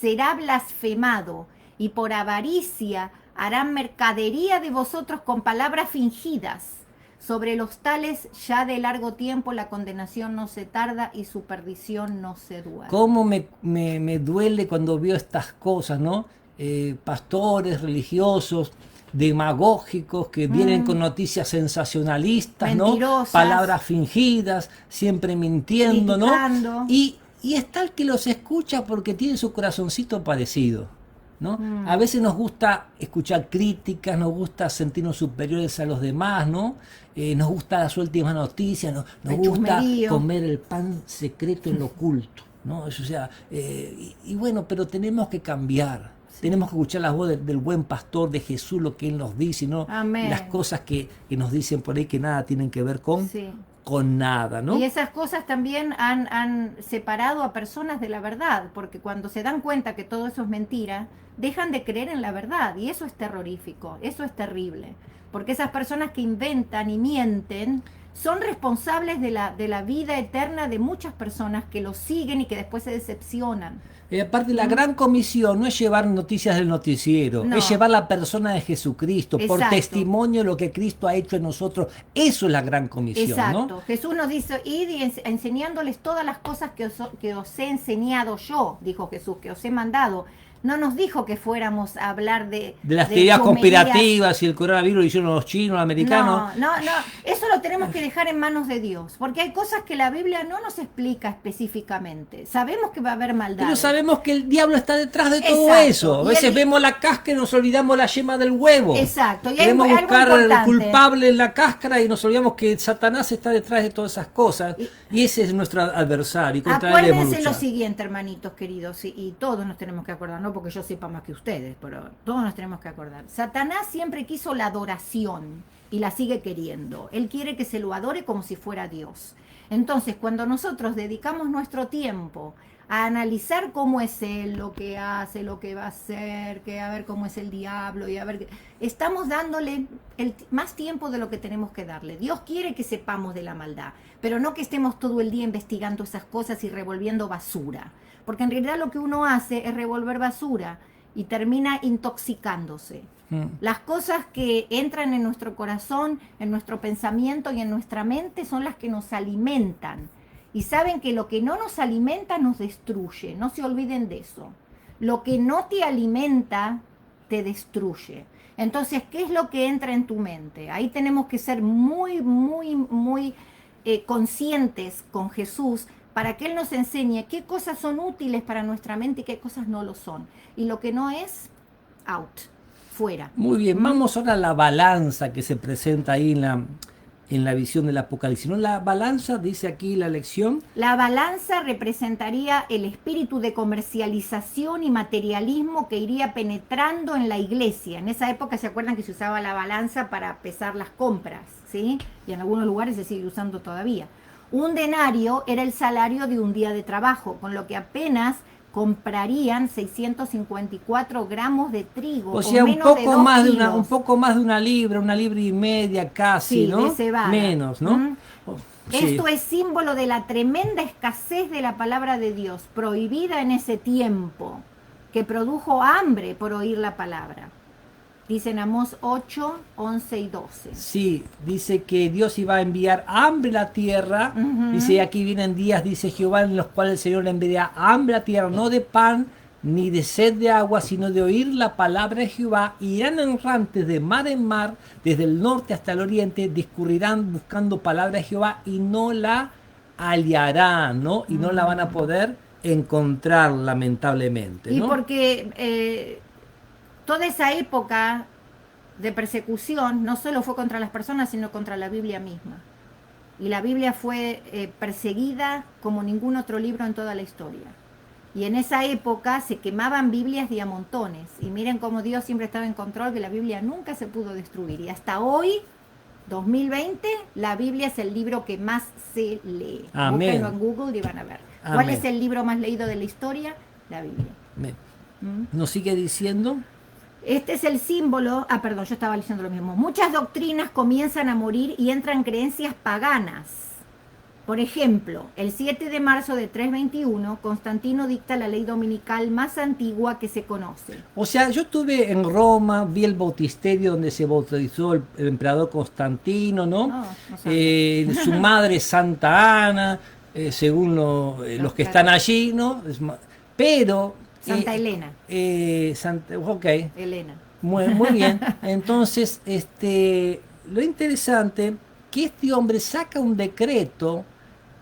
será blasfemado, y por avaricia harán mercadería de vosotros con palabras fingidas. Sobre los tales ya de largo tiempo la condenación no se tarda y su perdición no se duerme. ¿Cómo me duele cuando veo estas cosas, ¿no? Pastores religiosos, demagógicos, que vienen con noticias sensacionalistas, mentirosas, ¿no? Palabras fingidas, siempre mintiendo, criticando. ¿no? Y es tal que los escucha porque tienen su corazoncito parecido, ¿no? A veces nos gusta escuchar críticas, nos gusta sentirnos superiores a los demás, ¿no? Nos gusta las últimas noticias, nos gusta comer el pan secreto en lo oculto, ¿no? Eso, o sea, y bueno, pero tenemos que cambiar. Sí. Tenemos que escuchar la voz del buen pastor, de Jesús, lo que Él nos dice, ¿no? Amén. Las cosas que nos dicen por ahí que nada tienen que ver con nada, ¿no? Y esas cosas también han separado a personas de la verdad, porque cuando se dan cuenta que todo eso es mentira, dejan de creer en la verdad, y eso es terrorífico, eso es terrible, porque esas personas que inventan y mienten son responsables de la vida eterna de muchas personas que los siguen y que después se decepcionan. Aparte, la gran comisión no es llevar noticias del noticiero, es llevar la persona de Jesucristo. Exacto. Por testimonio de lo que Cristo ha hecho en nosotros. Eso es la gran comisión. Exacto. ¿no? Jesús nos dice, id y enseñándoles todas las cosas que os he enseñado yo, dijo Jesús, que os he mandado. No nos dijo que fuéramos a hablar de las teorías conspirativas y el coronavirus lo hicieron los chinos, los americanos. No, eso lo tenemos que dejar en manos de Dios, porque hay cosas que la Biblia no nos explica específicamente. Sabemos que va a haber maldad. Pero sabemos que el diablo está detrás de todo eso. A veces vemos la cáscara y nos olvidamos la yema del huevo. Exacto. Y queremos buscar el culpable en la cáscara y nos olvidamos que Satanás está detrás de todas esas cosas. Y ese es nuestro adversario. Acuérdense lo siguiente, hermanitos queridos, y todos nos tenemos que acordar, no porque yo sepa más que ustedes, pero todos nos tenemos que acordar. Satanás siempre quiso la adoración y la sigue queriendo. Él quiere que se lo adore como si fuera Dios. Entonces, cuando nosotros dedicamos nuestro tiempo a analizar cómo es él, lo que hace, lo que va a hacer, que a ver cómo es el diablo y a ver, estamos dándole más tiempo de lo que tenemos que darle. Dios quiere que sepamos de la maldad, pero no que estemos todo el día investigando esas cosas y revolviendo basura, porque en realidad lo que uno hace es revolver basura y termina intoxicándose. Las cosas que entran en nuestro corazón, en nuestro pensamiento y en nuestra mente son las que nos alimentan. Y saben que lo que no nos alimenta nos destruye, no se olviden de eso. Lo que no te alimenta te destruye. Entonces, ¿qué es lo que entra en tu mente? Ahí tenemos que ser muy conscientes con Jesús para que Él nos enseñe qué cosas son útiles para nuestra mente y qué cosas no lo son. Y lo que no es, out, fuera. Muy bien, vamos ahora a la balanza que se presenta ahí en la visión del Apocalipsis. ¿No? La balanza, dice aquí la lección. La balanza representaría el espíritu de comercialización y materialismo que iría penetrando en la iglesia. En esa época, ¿se acuerdan que se usaba la balanza para pesar las compras? ¿Sí? Y en algunos lugares se sigue usando todavía. Un denario era el salario de un día de trabajo, con lo que apenas comprarían 654 gramos de trigo. O sea, un poco más de una libra y media casi, sí, ¿no? De cebada. Menos, ¿no? Sí. Esto es símbolo de la tremenda escasez de la palabra de Dios, prohibida en ese tiempo, que produjo hambre por oír la palabra. Dicen Amós 8, 11 y 12. Sí, dice que Dios iba a enviar hambre a la tierra. Dice, aquí vienen días, dice Jehová, en los cuales el Señor le enviará hambre a la tierra, no de pan ni de sed de agua, sino de oír la palabra de Jehová. Irán errantes de mar en mar, desde el norte hasta el oriente, discurrirán buscando palabra de Jehová y no la hallarán, ¿no? Y no la van a poder encontrar, lamentablemente, ¿no? Y porque toda esa época de persecución no solo fue contra las personas, sino contra la Biblia misma. Y la Biblia fue perseguida como ningún otro libro en toda la historia. Y en esa época se quemaban Biblias de a montones. Y miren cómo Dios siempre estaba en control, que la Biblia nunca se pudo destruir. Y hasta hoy, 2020, la Biblia es el libro que más se lee. Amén. Búsquenlo en Google y van a ver. Amén. ¿Cuál es el libro más leído de la historia? La Biblia. ¿Nos sigue diciendo? Este es el símbolo, perdón, yo estaba diciendo lo mismo. Muchas doctrinas comienzan a morir y entran creencias paganas. Por ejemplo, el 7 de marzo de 321, Constantino dicta la ley dominical más antigua que se conoce. O sea, yo estuve en Roma, vi el bautisterio donde se bautizó el emperador Constantino, ¿no? No su madre Santa Ana, según los que están allí, ¿no? Pero... Santa Elena. Ok. Elena. Muy bien. Entonces, lo interesante que este hombre saca un decreto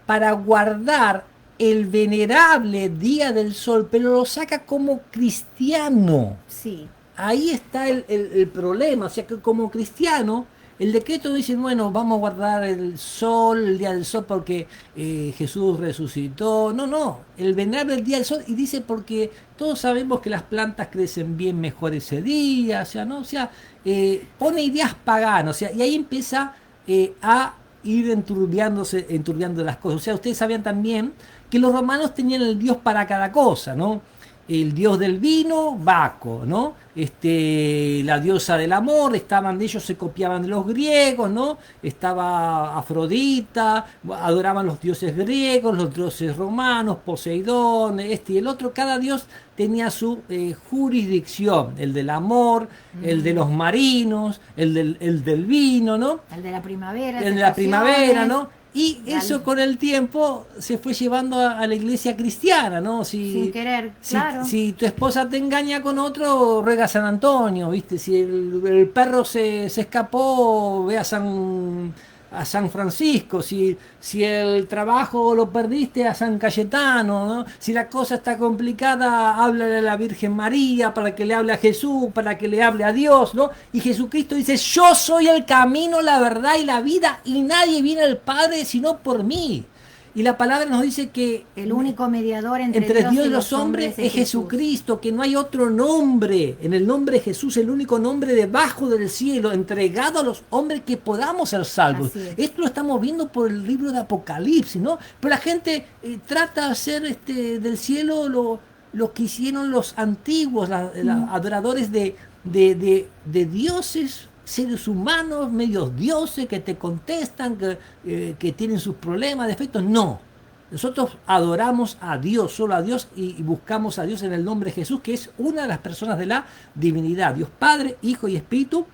para guardar el venerable Día del Sol, pero lo saca como cristiano. Sí. Ahí está el problema, o sea que como cristiano, el decreto dice, bueno, vamos a guardar el sol, el día del sol, porque Jesús resucitó. No, el venerable el día del sol, y dice porque todos sabemos que las plantas crecen bien mejor ese día, o sea, ¿no? O sea, pone ideas paganas, o sea, y ahí empieza a ir enturbiando las cosas. O sea, ustedes sabían también que los romanos tenían el dios para cada cosa, ¿no? El dios del vino, Baco, ¿no? La diosa del amor, ellos se copiaban de los griegos, ¿no? Estaba Afrodita, adoraban los dioses griegos, los dioses romanos, Poseidón, y el otro, cada dios tenía su jurisdicción, el del amor, el de los marinos, el del vino, ¿no? El de la primavera. El de la primavera, ¿no? Y eso con el tiempo se fue llevando a la iglesia cristiana, ¿no? Sin querer, claro. Si tu esposa te engaña con otro, ruega a San Antonio, ¿viste? Si el perro se escapó, ve a San Francisco. Si el trabajo lo perdiste, a San Cayetano, ¿no? Si la cosa está complicada, háblale a la Virgen María para que le hable a Jesús, para que le hable a Dios, ¿no? Y Jesucristo dice, yo soy el camino, la verdad y la vida, y nadie viene al Padre sino por mí. Y la palabra nos dice que El único mediador entre Dios y los hombres es Jesucristo, que no hay otro nombre, en el nombre de Jesús, el único nombre debajo del cielo, entregado a los hombres que podamos ser salvos. Esto lo estamos viendo por el libro de Apocalipsis, ¿no? Pero la gente trata de hacer del cielo lo que hicieron los antiguos, adoradores de dioses, seres humanos, medios dioses que te contestan, que tienen sus problemas, defectos. No. Nosotros adoramos a Dios, solo a Dios, y buscamos a Dios en el nombre de Jesús, que es una de las personas de la divinidad, Dios Padre, Hijo y Espíritu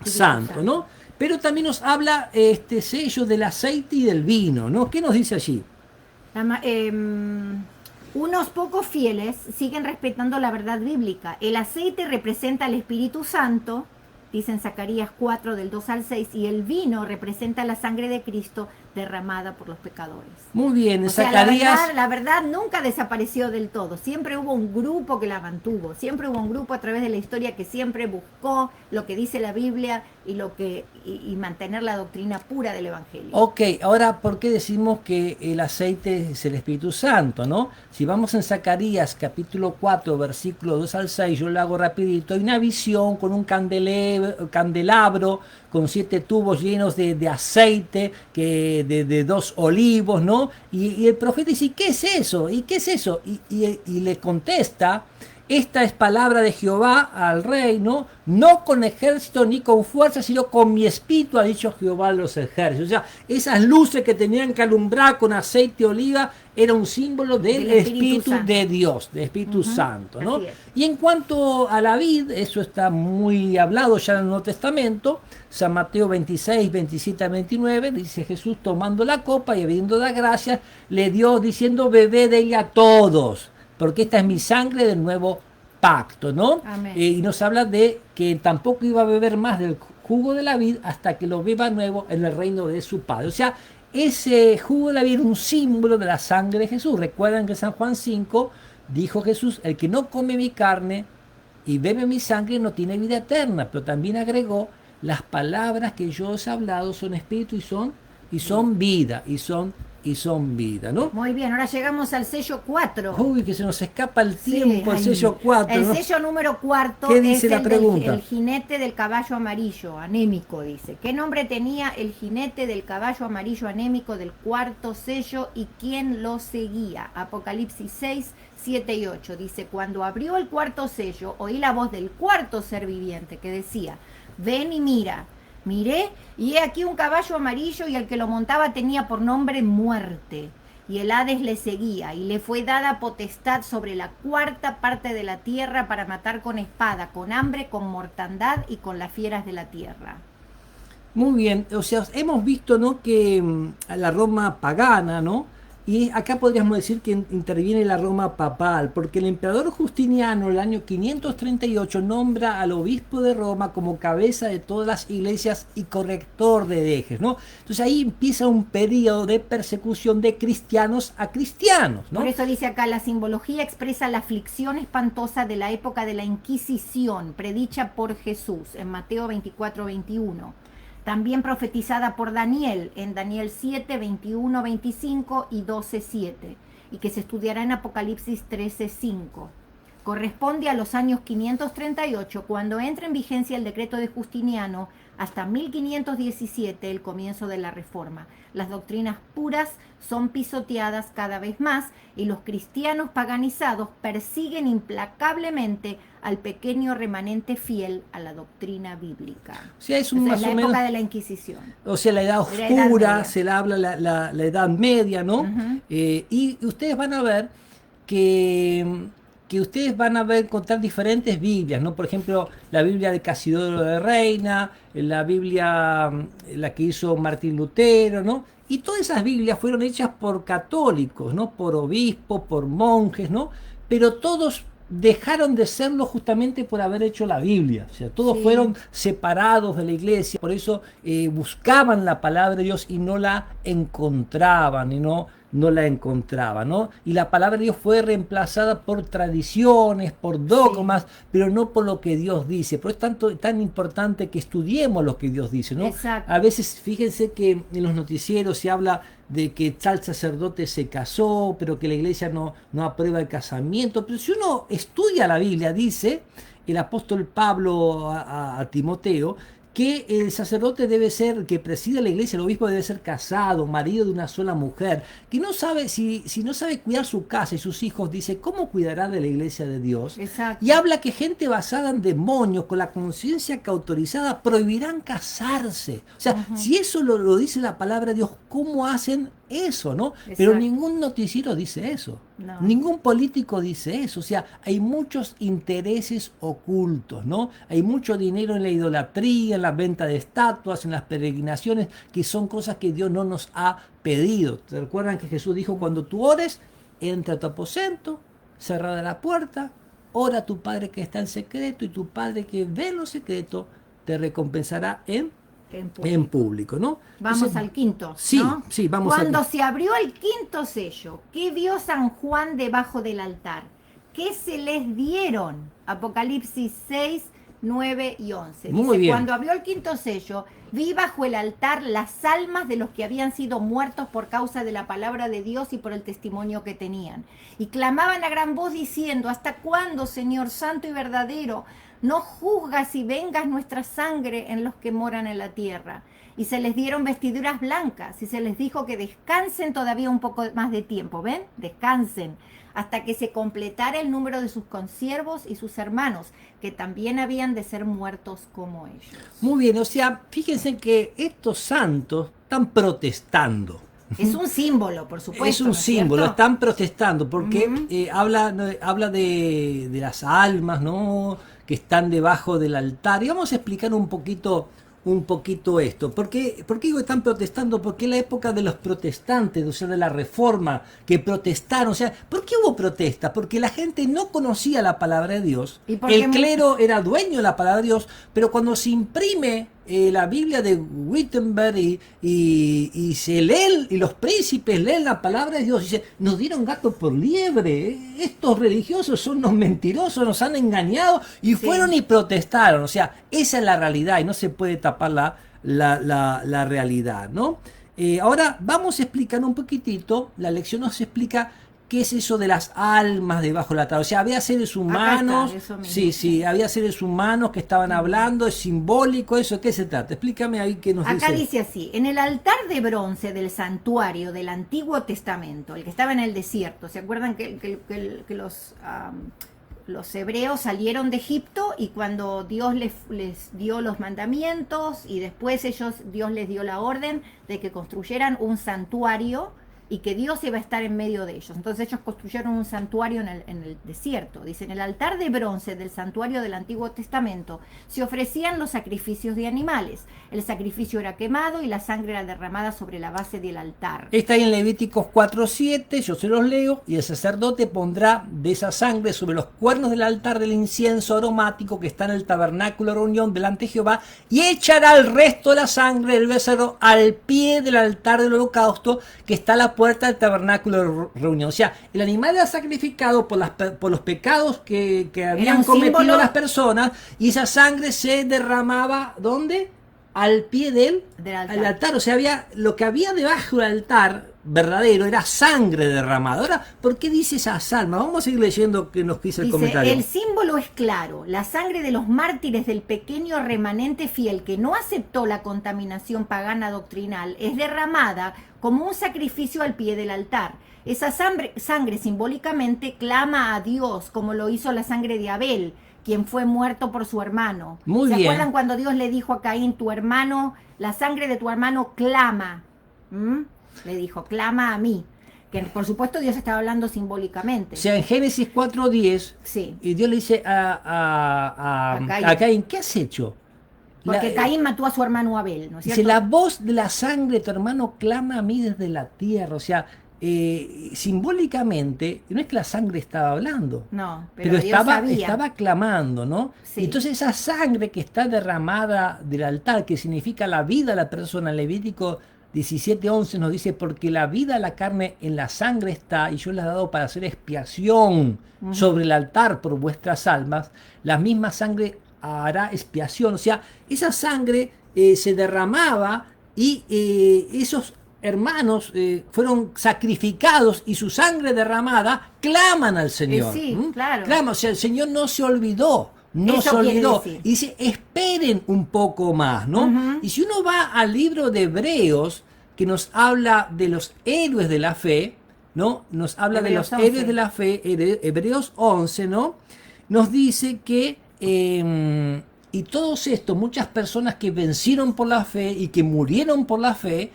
Santo, ¿no? Pero también nos habla este sello del aceite y del vino, ¿no? ¿Qué nos dice allí? Unos pocos fieles siguen respetando la verdad bíblica. El aceite representa al Espíritu Santo, dice en Zacarías 4, del 2 al 6, y el vino representa la sangre de Cristo derramada por los pecadores. Muy bien, en Zacarías... La verdad nunca desapareció del todo. Siempre hubo un grupo que la mantuvo. Siempre hubo un grupo a través de la historia que siempre buscó lo que dice la Biblia y mantener la doctrina pura del Evangelio. Ok, ahora, ¿por qué decimos que el aceite es el Espíritu Santo, no? Si vamos en Zacarías capítulo 4, versículo 2 al 6, yo lo hago rapidito, hay una visión con un candelabro con 7 tubos llenos de aceite, de 2 olivos, ¿no? Y el profeta dice, ¿qué es eso? ¿Y qué es eso? Y le contesta, esta es palabra de Jehová al rey, ¿no? No con ejército ni con fuerza, sino con mi espíritu, ha dicho Jehová a los ejércitos. O sea, esas luces que tenían que alumbrar con aceite de oliva era un símbolo del Espíritu de Dios, del Espíritu Santo, ¿no? Y en cuanto a la vid, eso está muy hablado ya en el Nuevo Testamento, San Mateo 26, 27 a 29, dice Jesús tomando la copa y habiendo dado gracias, le dio diciendo, bebed de ella todos, porque esta es mi sangre del nuevo pacto, ¿no? Y nos habla de que tampoco iba a beber más del jugo de la vid hasta que lo beba nuevo en el reino de su Padre. O sea, ese jugo de la vid era un símbolo de la sangre de Jesús. Recuerdan que en San Juan 5 dijo Jesús, el que no come mi carne y bebe mi sangre no tiene vida eterna, pero también agregó, las palabras que yo os he hablado son espíritu y son vida, y son vida, ¿no? Muy bien, ahora llegamos al sello 4. Uy, que se nos escapa el tiempo, el sello 4. El sello número 4 ¿Qué dice la pregunta? El jinete del caballo amarillo, anémico, dice. ¿Qué nombre tenía el jinete del caballo amarillo anémico del cuarto sello y quién lo seguía? Apocalipsis 6, 7 y 8. Dice, cuando abrió el cuarto sello, oí la voz del cuarto ser viviente que decía, ven y mira. Miré, y he aquí un caballo amarillo, y el que lo montaba tenía por nombre Muerte. Y el Hades le seguía, y le fue dada potestad sobre la cuarta parte de la tierra para matar con espada, con hambre, con mortandad y con las fieras de la tierra. Muy bien, o sea, hemos visto, ¿no?, que la Roma pagana, ¿no? Y acá podríamos decir que interviene la Roma papal, porque el emperador Justiniano, en el año 538, nombra al obispo de Roma como cabeza de todas las iglesias y corrector de herejes, ¿no? Entonces ahí empieza un periodo de persecución de cristianos a cristianos, ¿no? Por eso dice acá, la simbología expresa la aflicción espantosa de la época de la Inquisición, predicha por Jesús en Mateo 24, 21. También profetizada por Daniel en Daniel 7, 21, 25 y 12, 7, y que se estudiará en Apocalipsis 13, 5. Corresponde a los años 538, cuando entra en vigencia el decreto de Justiniano, hasta 1517, el comienzo de la Reforma. Las doctrinas puras son pisoteadas cada vez más y los cristianos paganizados persiguen implacablemente al pequeño remanente fiel a la doctrina bíblica. O sea, es un más la o época menos, de la Inquisición. O sea, la edad oscura, se le habla la edad media, ¿no? Y ustedes van a ver que ustedes van a encontrar diferentes Biblias, ¿no? Por ejemplo, la Biblia de Casidoro de Reina, la Biblia, la que hizo Martín Lutero, ¿no? Y todas esas Biblias fueron hechas por católicos, ¿no? Por obispos, por monjes, ¿no? Pero todos dejaron de serlo justamente por haber hecho la Biblia. O sea, todos fueron separados de la iglesia, por eso buscaban la palabra de Dios y no la encontraban, y no no la encontraba, ¿no? Y la palabra de Dios fue reemplazada por tradiciones, por dogmas, pero no por lo que Dios dice. Por eso es tan importante que estudiemos lo que Dios dice, ¿no? Exacto. A veces, fíjense que en los noticieros se habla de que tal sacerdote se casó, pero que la iglesia no aprueba el casamiento. Pero si uno estudia la Biblia, dice el apóstol Pablo a Timoteo, que el sacerdote debe ser, que preside la iglesia, el obispo debe ser casado, marido de una sola mujer, que no sabe, si no sabe cuidar su casa y sus hijos, dice, ¿cómo cuidará de la iglesia de Dios? Exacto. Y habla que gente basada en demonios, con la conciencia cauterizada, prohibirán casarse. O sea, si eso lo dice la palabra de Dios, ¿cómo hacen eso, no? Pero Exacto. ningún noticiero dice eso. No. Ningún político dice eso. O sea, hay muchos intereses ocultos, ¿no? Hay mucho dinero en la idolatría, en la venta de estatuas, en las peregrinaciones, que son cosas que Dios no nos ha pedido. ¿Te recuerdan que Jesús dijo, cuando tú ores, entra a tu aposento, cerrada la puerta, ora a tu Padre que está en secreto, y tu Padre que ve en lo secreto te recompensará en público, ¿no? Vamos Entonces, al quinto, sí, ¿no? sí, vamos al Cuando quinto. se abrió el quinto sello, ¿qué vio San Juan debajo del altar? ¿Qué se les dieron? Apocalipsis 6, 9 y 11. Muy Dice, bien. cuando abrió el quinto sello, vi bajo el altar las almas de los que habían sido muertos por causa de la palabra de Dios y por el testimonio que tenían. Y clamaban a gran voz diciendo, ¿hasta cuándo, Señor santo y verdadero, no juzgas y vengas nuestra sangre en los que moran en la tierra? Y se les dieron vestiduras blancas y se les dijo que descansen todavía un poco más de tiempo, ¿ven? Descansen hasta que se completara el número de sus consiervos y sus hermanos, que también habían de ser muertos como ellos. Muy bien, o sea, fíjense que estos santos están protestando. Es un símbolo, por supuesto. Es un ¿no es símbolo, cierto? están protestando porque habla de las almas, ¿no? Que están debajo del altar. Y vamos a explicar un poquito esto. ¿Por qué digo que están protestando? Porque en la época de los protestantes, o sea, de la Reforma, que protestaron, o sea, ¿por qué hubo protesta? Porque la gente no conocía la palabra de Dios, ¿Y por qué el clero era dueño de la palabra de Dios, pero cuando se imprime la Biblia de Wittenberg y se leen, y los príncipes leen la palabra de Dios, y dicen, nos dieron gato por liebre, estos religiosos son unos mentirosos, nos han engañado, y fueron y protestaron. O sea, esa es la realidad y no se puede tapar la realidad, ¿no? Ahora vamos a explicar un poquitito, la lección nos explica qué es eso de las almas debajo de la tabla. O sea, había seres humanos, Acá está, sí, había seres humanos que estaban hablando, es simbólico, ¿eso qué se trata? Explícame ahí qué nos Acá dice. dice así, en el altar de bronce del santuario del Antiguo Testamento, el que estaba en el desierto, ¿se acuerdan que los hebreos salieron de Egipto y cuando Dios les dio los mandamientos y después Dios les dio la orden de que construyeran un santuario y que Dios iba a estar en medio de ellos? Entonces ellos construyeron un santuario en el desierto. Dice, en el altar de bronce del santuario del Antiguo Testamento se ofrecían los sacrificios de animales. El sacrificio era quemado y la sangre era derramada sobre la base del altar. Está ahí en Levíticos 4:7, yo se los leo, y el sacerdote pondrá de esa sangre sobre los cuernos del altar del incienso aromático que está en el tabernáculo de reunión delante de Jehová, y echará el resto de la sangre del becerro al pie del altar del holocausto que está a la puerta del tabernáculo de reunión. O sea, el animal era sacrificado por los pecados que habían cometido símbolo las personas, y esa sangre se derramaba, ¿dónde? Al pie del altar. O sea, lo que había debajo del altar verdadero era sangre derramada. Ahora, ¿por qué dice esas almas? Vamos a seguir leyendo que nos dice el comentario. El símbolo es claro, la sangre de los mártires del pequeño remanente fiel que no aceptó la contaminación pagana doctrinal es derramada como un sacrificio al pie del altar. Esa sangre simbólicamente clama a Dios, como lo hizo la sangre de Abel, quien fue muerto por su hermano. Muy bien. ¿Se acuerdan cuando Dios le dijo a Caín, tu hermano, la sangre de tu hermano clama? Le dijo, clama a mí. Que por supuesto Dios estaba hablando simbólicamente. O sea, en Génesis 4:10, Sí. y Dios le dice a Caín, ¿qué has hecho? Porque Caín mató a su hermano Abel, ¿no es Dice, cierto? la voz de la sangre de tu hermano clama a mí desde la tierra. O sea, simbólicamente, no es que la sangre estaba hablando, No, pero Dios estaba clamando, ¿no? Sí. Entonces esa sangre que está derramada del altar, que significa la vida de la persona, en Levítico 17:11 nos dice, porque la vida de la carne en la sangre está, y yo la he dado para hacer expiación sobre el altar por vuestras almas, la misma sangre hará expiación. O sea, esa sangre se derramaba y esos hermanos fueron sacrificados y su sangre derramada claman al Señor. Sí, claro. Claman, o sea, el Señor no se olvidó. No Eso se olvidó. quiere decir. Y dice, esperen un poco más, ¿no? Y si uno va al libro de Hebreos, que nos habla de los héroes de la fe, ¿no? Nos habla de Hebreos los 11. héroes de la fe, Hebreos 11, ¿no? Nos dice que, y todos estos, muchas personas que vencieron por la fe y que murieron por la fe,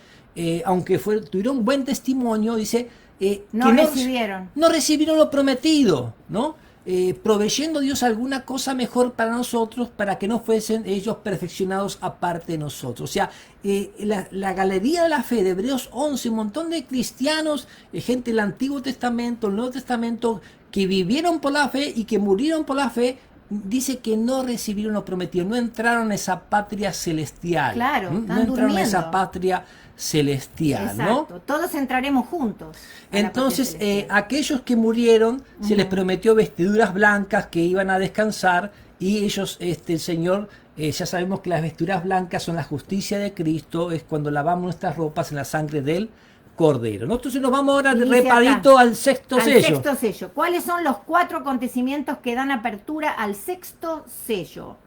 aunque tuvieron buen testimonio, dice, No que recibieron. no recibieron lo prometido, ¿no? Proveyendo Dios alguna cosa mejor para nosotros, para que no fuesen ellos perfeccionados aparte de nosotros. O sea, la galería de la fe de Hebreos 11, un montón de cristianos, gente del Antiguo Testamento, el Nuevo Testamento, que vivieron por la fe y que murieron por la fe, dice que no recibieron lo prometido, no entraron a esa patria celestial. Claro, no están entraron a durmiendo. esa patria celestial, ¿no? Exacto. Todos entraremos juntos. a la Entonces, patria celestial. aquellos que murieron, se les prometió vestiduras blancas que iban a descansar y ellos, el Señor, ya sabemos que las vestiduras blancas son la justicia de Cristo, es cuando lavamos nuestras ropas en la sangre del Cordero, ¿no? Entonces nos vamos ahora Dice repadito acá, al sexto al sello. sexto sello. ¿Cuáles son los 4 acontecimientos que dan apertura al sexto sello?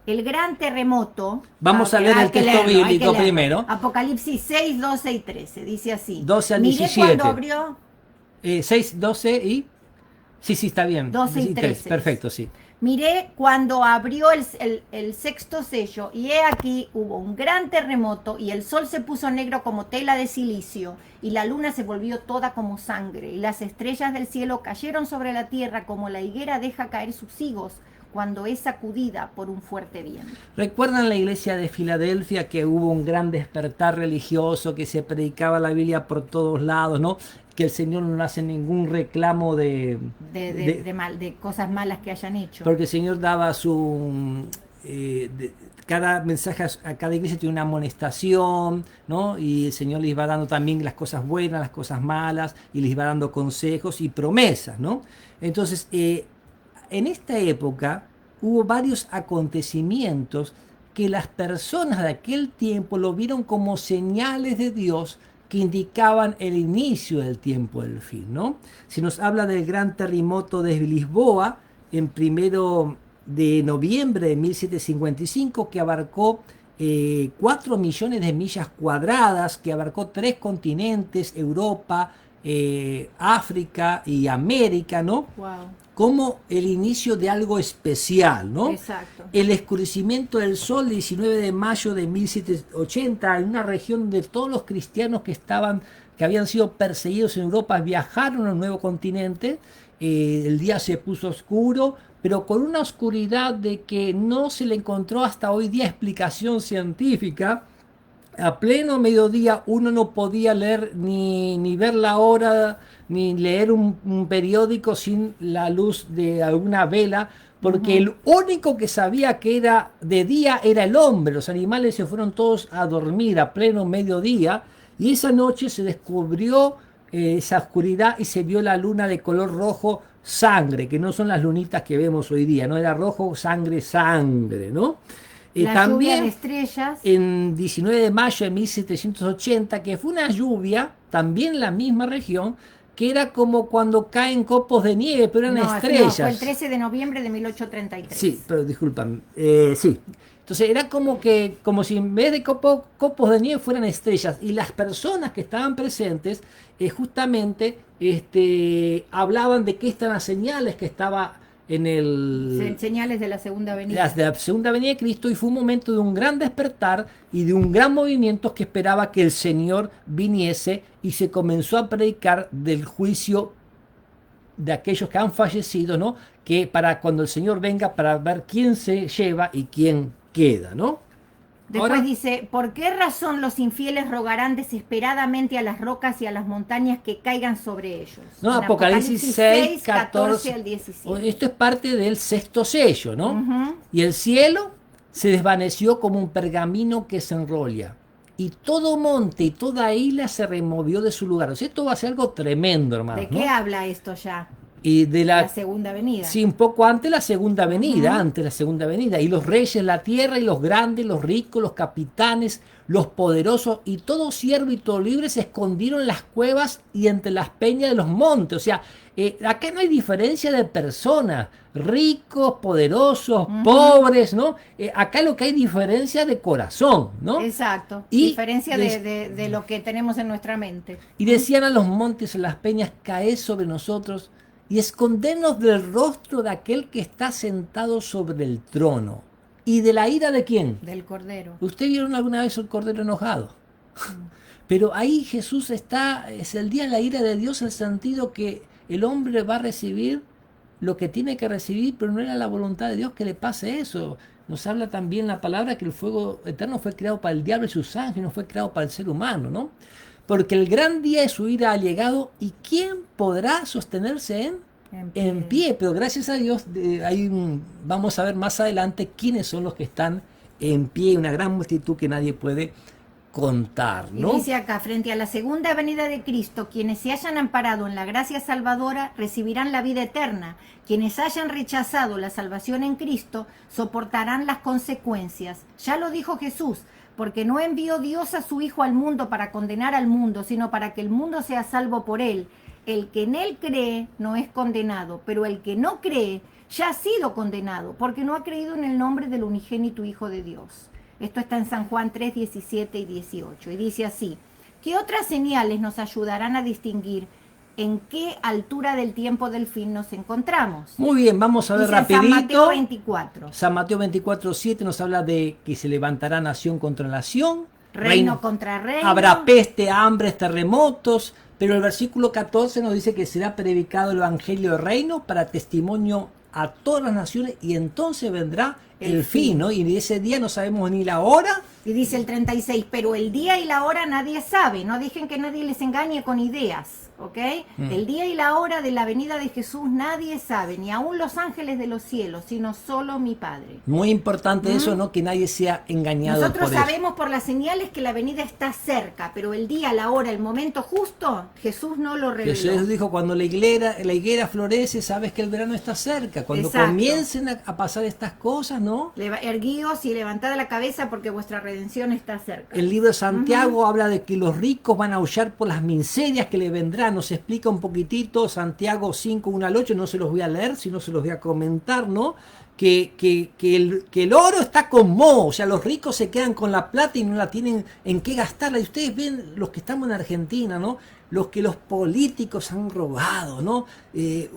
El gran terremoto. Vamos a leer hay el que texto leerlo, hay que bíblico leerlo. primero. Apocalipsis 6, 12 y 13. Dice así. 12 al Miré 17. cuando abrió 6, 12 y... Sí, está bien. 12 y 13. Perfecto, sí. Miré cuando abrió el sexto sello, y he aquí hubo un gran terremoto, y el sol se puso negro como tela de silicio, y la luna se volvió toda como sangre, y las estrellas del cielo cayeron sobre la tierra como la higuera deja caer sus higos cuando es sacudida por un fuerte viento. ¿Recuerdan la iglesia de Filadelfia que hubo un gran despertar religioso, que se predicaba la Biblia por todos lados, ¿no? Que el Señor no hace ningún reclamo de cosas malas que hayan hecho. porque el Señor daba cada mensaje a cada iglesia tiene una amonestación, ¿no? Y el Señor les va dando también las cosas buenas, las cosas malas, y les va dando consejos y promesas, ¿no? Entonces, en esta época hubo varios acontecimientos que las personas de aquel tiempo lo vieron como señales de Dios que indicaban el inicio del tiempo del fin, ¿no? Se nos habla del gran terremoto de Lisboa en 1 de noviembre de 1755, que abarcó 4 millones de millas cuadradas, que abarcó 3 continentes, Europa, África y América, ¿no? Wow. Como el inicio de algo especial, ¿no? Exacto. El escurecimiento del sol, el 19 de mayo de 1780, en una región donde todos los cristianos que habían sido perseguidos en Europa viajaron al nuevo continente. El día se puso oscuro, pero con una oscuridad de que no se le encontró hasta hoy día explicación científica. A pleno mediodía uno no podía leer ni ver la hora, ni leer un periódico sin la luz de alguna vela, porque el único que sabía que era de día era el hombre. Los animales se fueron todos a dormir a pleno mediodía, y esa noche se descubrió esa oscuridad y se vio la luna de color rojo sangre, que no son las lunitas que vemos hoy día, no era rojo sangre, ¿no? La También lluvia de estrellas. en 19 de mayo de 1780, que fue una lluvia, también en la misma región, que era como cuando caen copos de nieve, pero eran estrellas. Fue el 13 de noviembre de 1833. Sí, pero disculpan, sí. Entonces era como si en vez de copos de nieve fueran estrellas, y las personas que estaban presentes justamente hablaban de que estas eran señales que estaba en señales de la segunda venida. Las de la segunda venida de Cristo, y fue un momento de un gran despertar y de un gran movimiento que esperaba que el Señor viniese, y se comenzó a predicar del juicio de aquellos que han fallecido, ¿no? Que para cuando el Señor venga, para ver quién se lleva y quién queda, ¿no? Después Ahora dice, ¿por qué razón los infieles rogarán desesperadamente a las rocas y a las montañas que caigan sobre ellos? No, En Apocalipsis 6, 14 al 17. Esto es parte del sexto sello, ¿no? Y el cielo se desvaneció como un pergamino que se enrolla, y todo monte y toda isla se removió de su lugar. O sea, esto va a ser algo tremendo, hermano. ¿De qué habla esto ya? Y de La segunda venida. Sí, un poco antes la segunda venida, antes la segunda venida. Y los reyes, la tierra, y los grandes, los ricos, los capitanes, los poderosos, y todo siervo y todo libre se escondieron en las cuevas y entre las peñas de los montes. O sea, acá no hay diferencia de personas, ricos, poderosos, pobres, ¿no? Acá lo que hay diferencia de corazón, ¿no? Exacto, Y diferencia de lo que tenemos en nuestra mente. Y decían a los montes y a las peñas, caed sobre nosotros y escondernos del rostro de aquel que está sentado sobre el trono. ¿Y de la ira de quién? Del Cordero. ¿Usted vieron alguna vez el Cordero enojado? Pero ahí Jesús está, es el día de la ira de Dios, en el sentido que el hombre va a recibir lo que tiene que recibir, pero no era la voluntad de Dios que le pase eso. Nos habla también la palabra que el fuego eterno fue creado para el diablo y sus ángeles, no fue creado para el ser humano, ¿no? Porque el gran día de su ira ha llegado, ¿y quién podrá sostenerse en pie? Pero gracias a Dios, vamos a ver más adelante quiénes son los que están en pie, una gran multitud que nadie puede contar, ¿no? Y dice acá, frente a la segunda venida de Cristo, quienes se hayan amparado en la gracia salvadora recibirán la vida eterna. Quienes hayan rechazado la salvación en Cristo soportarán las consecuencias. Ya lo dijo Jesús, porque no envió Dios a su Hijo al mundo para condenar al mundo, sino para que el mundo sea salvo por él. El que en él cree no es condenado, pero el que no cree ya ha sido condenado, porque no ha creído en el nombre del unigénito Hijo de Dios. Esto está en San Juan 3, 17 y 18. Y dice así, ¿qué otras señales nos ayudarán a distinguir en qué altura del tiempo del fin nos encontramos? Muy bien, vamos a ver dice rapidito. San Mateo 24. San Mateo 24, 7 nos habla de que se levantará nación contra nación. Reino contra reino. Habrá peste, hambres, terremotos. Pero el versículo 14 nos dice que será predicado el evangelio del reino para testimonio a todas las naciones y entonces vendrá el fin, ¿no? Y de ese día no sabemos ni la hora. Y dice el 36, pero el día y la hora nadie sabe, no dejen que nadie les engañe con ideas, ¿ok? El día y la hora de la venida de Jesús nadie sabe, ni aun los ángeles de los cielos, sino solo mi Padre. Muy importante eso, ¿no? Que nadie sea engañado por eso. Nosotros sabemos por las señales que la venida está cerca, pero el día, la hora, el momento justo, Jesús no lo reveló. Jesús dijo, cuando la higuera florece, sabes que el verano está cerca. Cuando Exacto. comiencen a pasar estas cosas, ¿no? Erguíos y levantad la cabeza porque vuestra redención está cerca. El libro de Santiago habla de que los ricos van a aullar por las miserias que le vendrán. Nos explica un poquitito Santiago 5, 1 al 8, no se los voy a leer, sino se los voy a comentar, ¿no? Que el oro está con moho, o sea, los ricos se quedan con la plata y no la tienen en qué gastarla. Y ustedes ven los que estamos en Argentina, ¿no? Los que los políticos han robado, ¿no?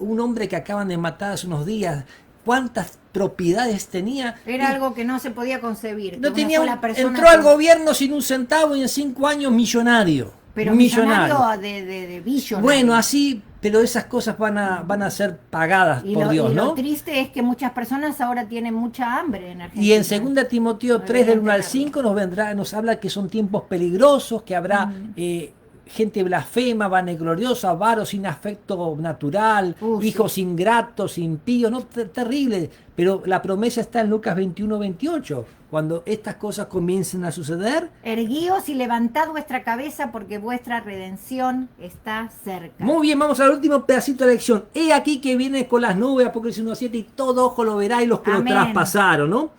Un hombre que acaban de matar hace unos días, ¿cuántas propiedades tenía? Era algo que no se podía concebir. No que tenía una sola persona entró al gobierno sin un centavo y en 5 años millonario. Pero millonario de billonario. Bueno, así, pero esas cosas van a ser pagadas por Dios, ¿no? Lo triste es que muchas personas ahora tienen mucha hambre en Argentina. Y en 2 Timoteo 3, del 1 al 5, nos habla que son tiempos peligrosos, que habrá gente blasfema, vanegloriosa, avaros sin afecto natural, hijos ingratos, impíos, no, terrible. Pero la promesa está en Lucas 21, 28. Cuando estas cosas comiencen a suceder, erguíos y levantad vuestra cabeza porque vuestra redención está cerca. Muy bien, vamos al último pedacito de la lección. He aquí que viene con las nubes, Apocalipsis 1:7, y todo ojo lo verá y los que lo traspasaron, ¿no?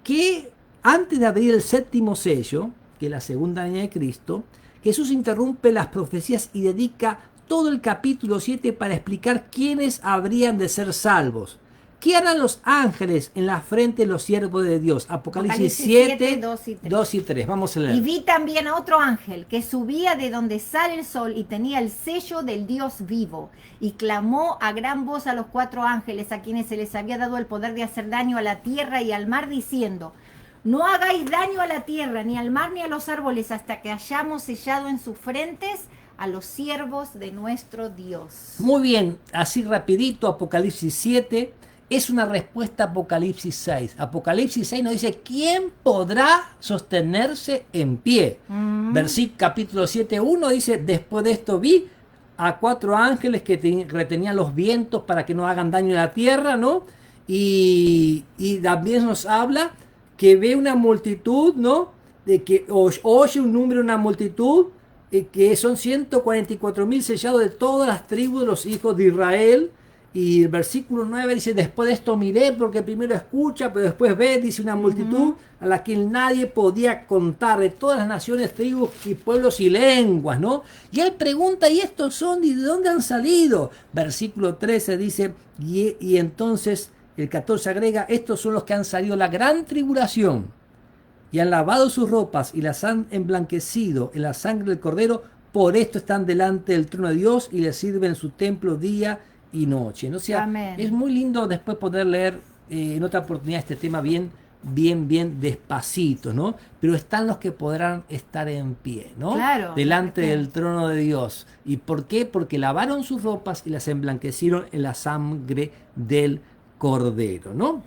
Que antes de abrir el 7º sello, que es la segunda venida de Cristo, Jesús interrumpe las profecías y dedica todo el capítulo 7 para explicar quiénes habrían de ser salvos. ¿Qué harán los ángeles en la frente de los siervos de Dios? Apocalipsis 7, 2 y 3. Vamos a leer. Y vi también a otro ángel que subía de donde sale el sol y tenía el sello del Dios vivo. Y clamó a gran voz a los 4 ángeles a quienes se les había dado el poder de hacer daño a la tierra y al mar, diciendo: no hagáis daño a la tierra, ni al mar, ni a los árboles, hasta que hayamos sellado en sus frentes a los siervos de nuestro Dios. Muy bien, así rapidito, Apocalipsis 7 es una respuesta a Apocalipsis 6. Apocalipsis 6 nos dice, ¿quién podrá sostenerse en pie? Versículo capítulo 7, 1 dice, después de esto vi a 4 ángeles que retenían los vientos para que no hagan daño a la tierra, ¿no? Y también nos habla que ve una multitud, ¿no? de que oye un número, una multitud, que son 144.000 sellados de todas las tribus de los hijos de Israel. Y el versículo 9 dice, después de esto miré, porque primero escucha, pero después ve, dice, una multitud a la que nadie podía contar, de todas las naciones, tribus y pueblos y lenguas, ¿no? Y él pregunta, ¿y estos son? ¿Y de dónde han salido? Versículo 13 dice, y entonces el 14 agrega, estos son los que han salido de la gran tribulación, y han lavado sus ropas, y las han emblanquecido en la sangre del Cordero, por esto están delante del trono de Dios, y le sirven en su templo día y noche, ¿no? O sea, Amén. es muy lindo después poder leer en otra oportunidad este tema bien despacito, ¿no? Pero están los que podrán estar en pie, ¿no? Claro, delante claro. del trono de Dios. ¿Y por qué? Porque lavaron sus ropas y las emblanquecieron en la sangre del Cordero, ¿no?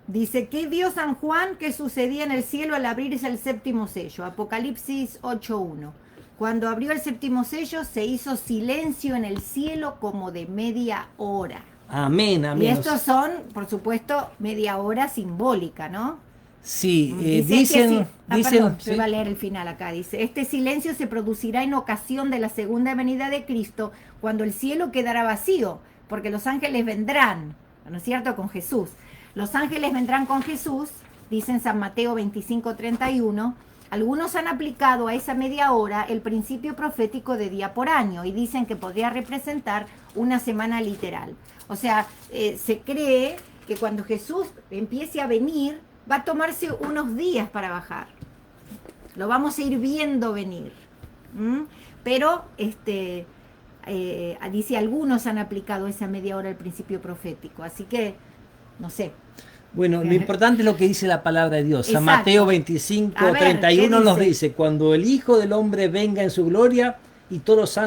Dice, ¿qué vio San Juan que sucedía en el cielo al abrirse el séptimo sello? Apocalipsis 8:1. Cuando abrió el séptimo sello se hizo silencio en el cielo como de media hora. Amén, amén. Y estos son, por supuesto, media hora simbólica, ¿no? Sí, Dicen, perdón, sí. se va a leer el final acá, dice, este silencio se producirá en ocasión de la segunda venida de Cristo, cuando el cielo quedará vacío, porque los ángeles vendrán, ¿no es cierto?, con Jesús. Los ángeles vendrán con Jesús, dice en San Mateo 25:31. Algunos han aplicado a esa media hora el principio profético de día por año y dicen que podría representar una semana literal. O sea, se cree que cuando Jesús empiece a venir, va a tomarse unos días para bajar. Lo vamos a ir viendo venir. Pero, dice, algunos han aplicado esa media hora el principio profético. Así que, no sé. Bueno, lo importante es lo que dice la palabra de Dios. San Exacto. Mateo 25:31 ¿qué nos dice? dice, cuando el Hijo del Hombre venga en su gloria y todos los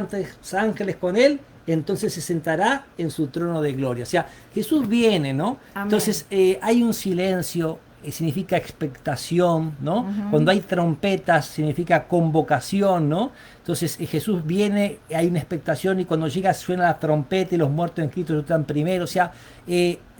ángeles con él, entonces se sentará en su trono de gloria. O sea, Jesús viene, ¿no? Amén. Entonces hay un silencio, significa expectación, ¿no? Cuando hay trompetas significa convocación, ¿no? Entonces Jesús viene, hay una expectación y cuando llega suena la trompeta y los muertos en Cristo están primero. O sea,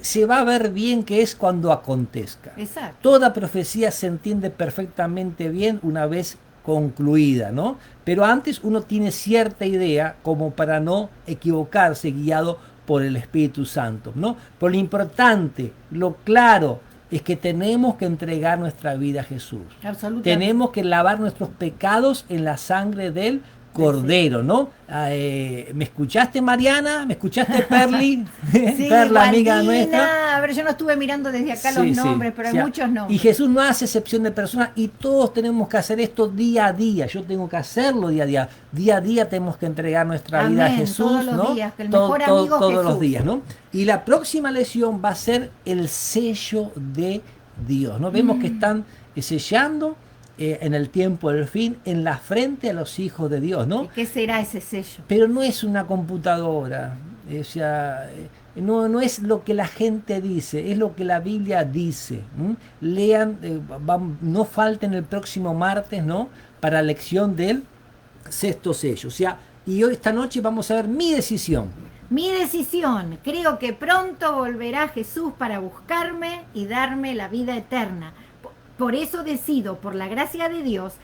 se va a ver bien que es cuando acontezca. Exacto. Toda profecía se entiende perfectamente bien una vez concluida, ¿no? Pero antes uno tiene cierta idea como para no equivocarse guiado por el Espíritu Santo, ¿no? Pero lo importante, lo claro, es que tenemos que entregar nuestra vida a Jesús. Absolutamente. Tenemos que lavar nuestros pecados en la sangre del Cordero, ¿no? ¿Me escuchaste, Mariana? ¿Me escuchaste, Perli? Sí, Perla, amiga Waldina. nuestra. A ver, yo no estuve mirando desde acá Sí, los sí. nombres, pero O hay sea, muchos nombres. Y Jesús no hace excepción de personas y todos tenemos que hacer esto día a día. Yo tengo que hacerlo día a día. Día a día tenemos que entregar nuestra vida a Amén, Jesús, todos los ¿no? días, que el mejor amigo todos Jesús. los días, ¿no? Y la próxima lección va a ser el sello de Dios, ¿no? Vemos que están sellando en el tiempo del fin en la frente a los hijos de Dios, ¿no? ¿Y qué será ese sello? Pero no es una computadora, o sea, no es lo que la gente dice, es lo que la Biblia dice. Lean, no falten el próximo martes, ¿no? Para la lección del sexto sello. O sea, y hoy esta noche vamos a ver mi decisión. Mi decisión, creo que pronto volverá Jesús para buscarme y darme la vida eterna. Por eso decido, por la gracia de Dios,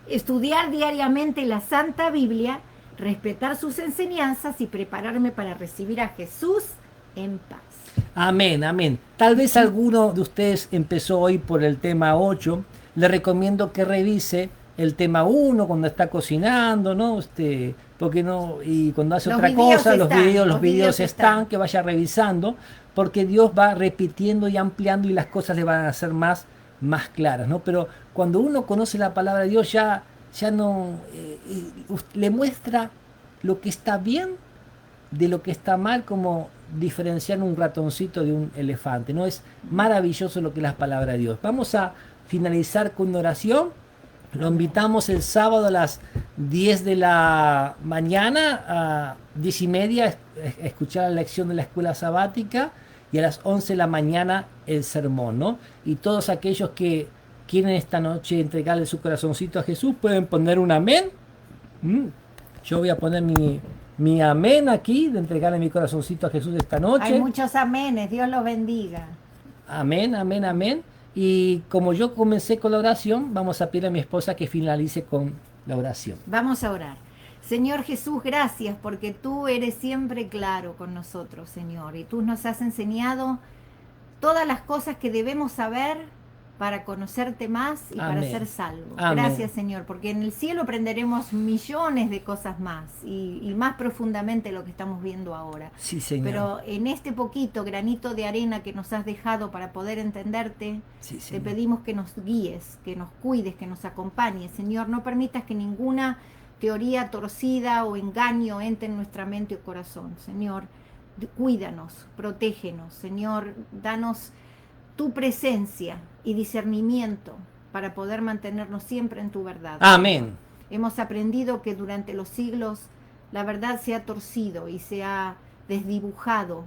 estudiar diariamente la Santa Biblia, respetar sus enseñanzas y prepararme para recibir a Jesús en paz. Amén, amén. Tal vez alguno de ustedes empezó hoy por el tema 8. Le recomiendo que revise el tema 1 cuando está cocinando, ¿no? Porque no, y cuando hace Los otra videos cosa, los están, videos están, que vaya revisando, porque Dios va repitiendo y ampliando y las cosas le van a hacer más claras, ¿no? Pero cuando uno conoce la palabra de Dios ya no le muestra lo que está bien de lo que está mal, como diferenciar un ratoncito de un elefante, ¿no? Es maravilloso lo que es la palabra de Dios. Vamos a finalizar con una oración. Lo invitamos el sábado a las 10 de la mañana a 10:30 a escuchar la lección de la escuela sabática y a las 11 de la mañana el sermón, ¿no? Y todos aquellos que quieren esta noche entregarle su corazoncito a Jesús pueden poner un amén. Yo voy a poner mi amén aquí, de entregarle mi corazoncito a Jesús esta noche. Hay muchos amenes, Dios los bendiga. Amén, amén, amén. Y como yo comencé con la oración, vamos a pedir a mi esposa que finalice con la oración. Vamos a orar. Señor Jesús, gracias porque tú eres siempre claro con nosotros, Señor, y tú nos has enseñado todas las cosas que debemos saber para conocerte más y para Amén. ser salvos. Amén. Gracias, Señor, porque en el cielo aprenderemos millones de cosas más y más profundamente lo que estamos viendo ahora. Sí, Señor. Pero en este poquito granito de arena que nos has dejado para poder entenderte, Sí, te Señor. pedimos que nos guíes, que nos cuides, que nos acompañes. Señor, no permitas que ninguna teoría torcida o engaño entre en nuestra mente o corazón. Señor, cuídanos, protégenos. Señor, danos tu presencia y discernimiento para poder mantenernos siempre en tu verdad. Amén. Hemos aprendido que durante los siglos la verdad se ha torcido y se ha desdibujado.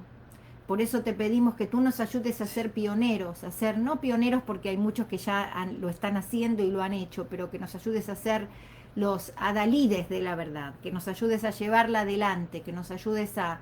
Por eso te pedimos que tú nos ayudes a ser pioneros, a ser no pioneros porque hay muchos que ya lo están haciendo y lo han hecho, pero que nos ayudes a ser los adalides de la verdad, que nos ayudes a llevarla adelante, que nos ayudes a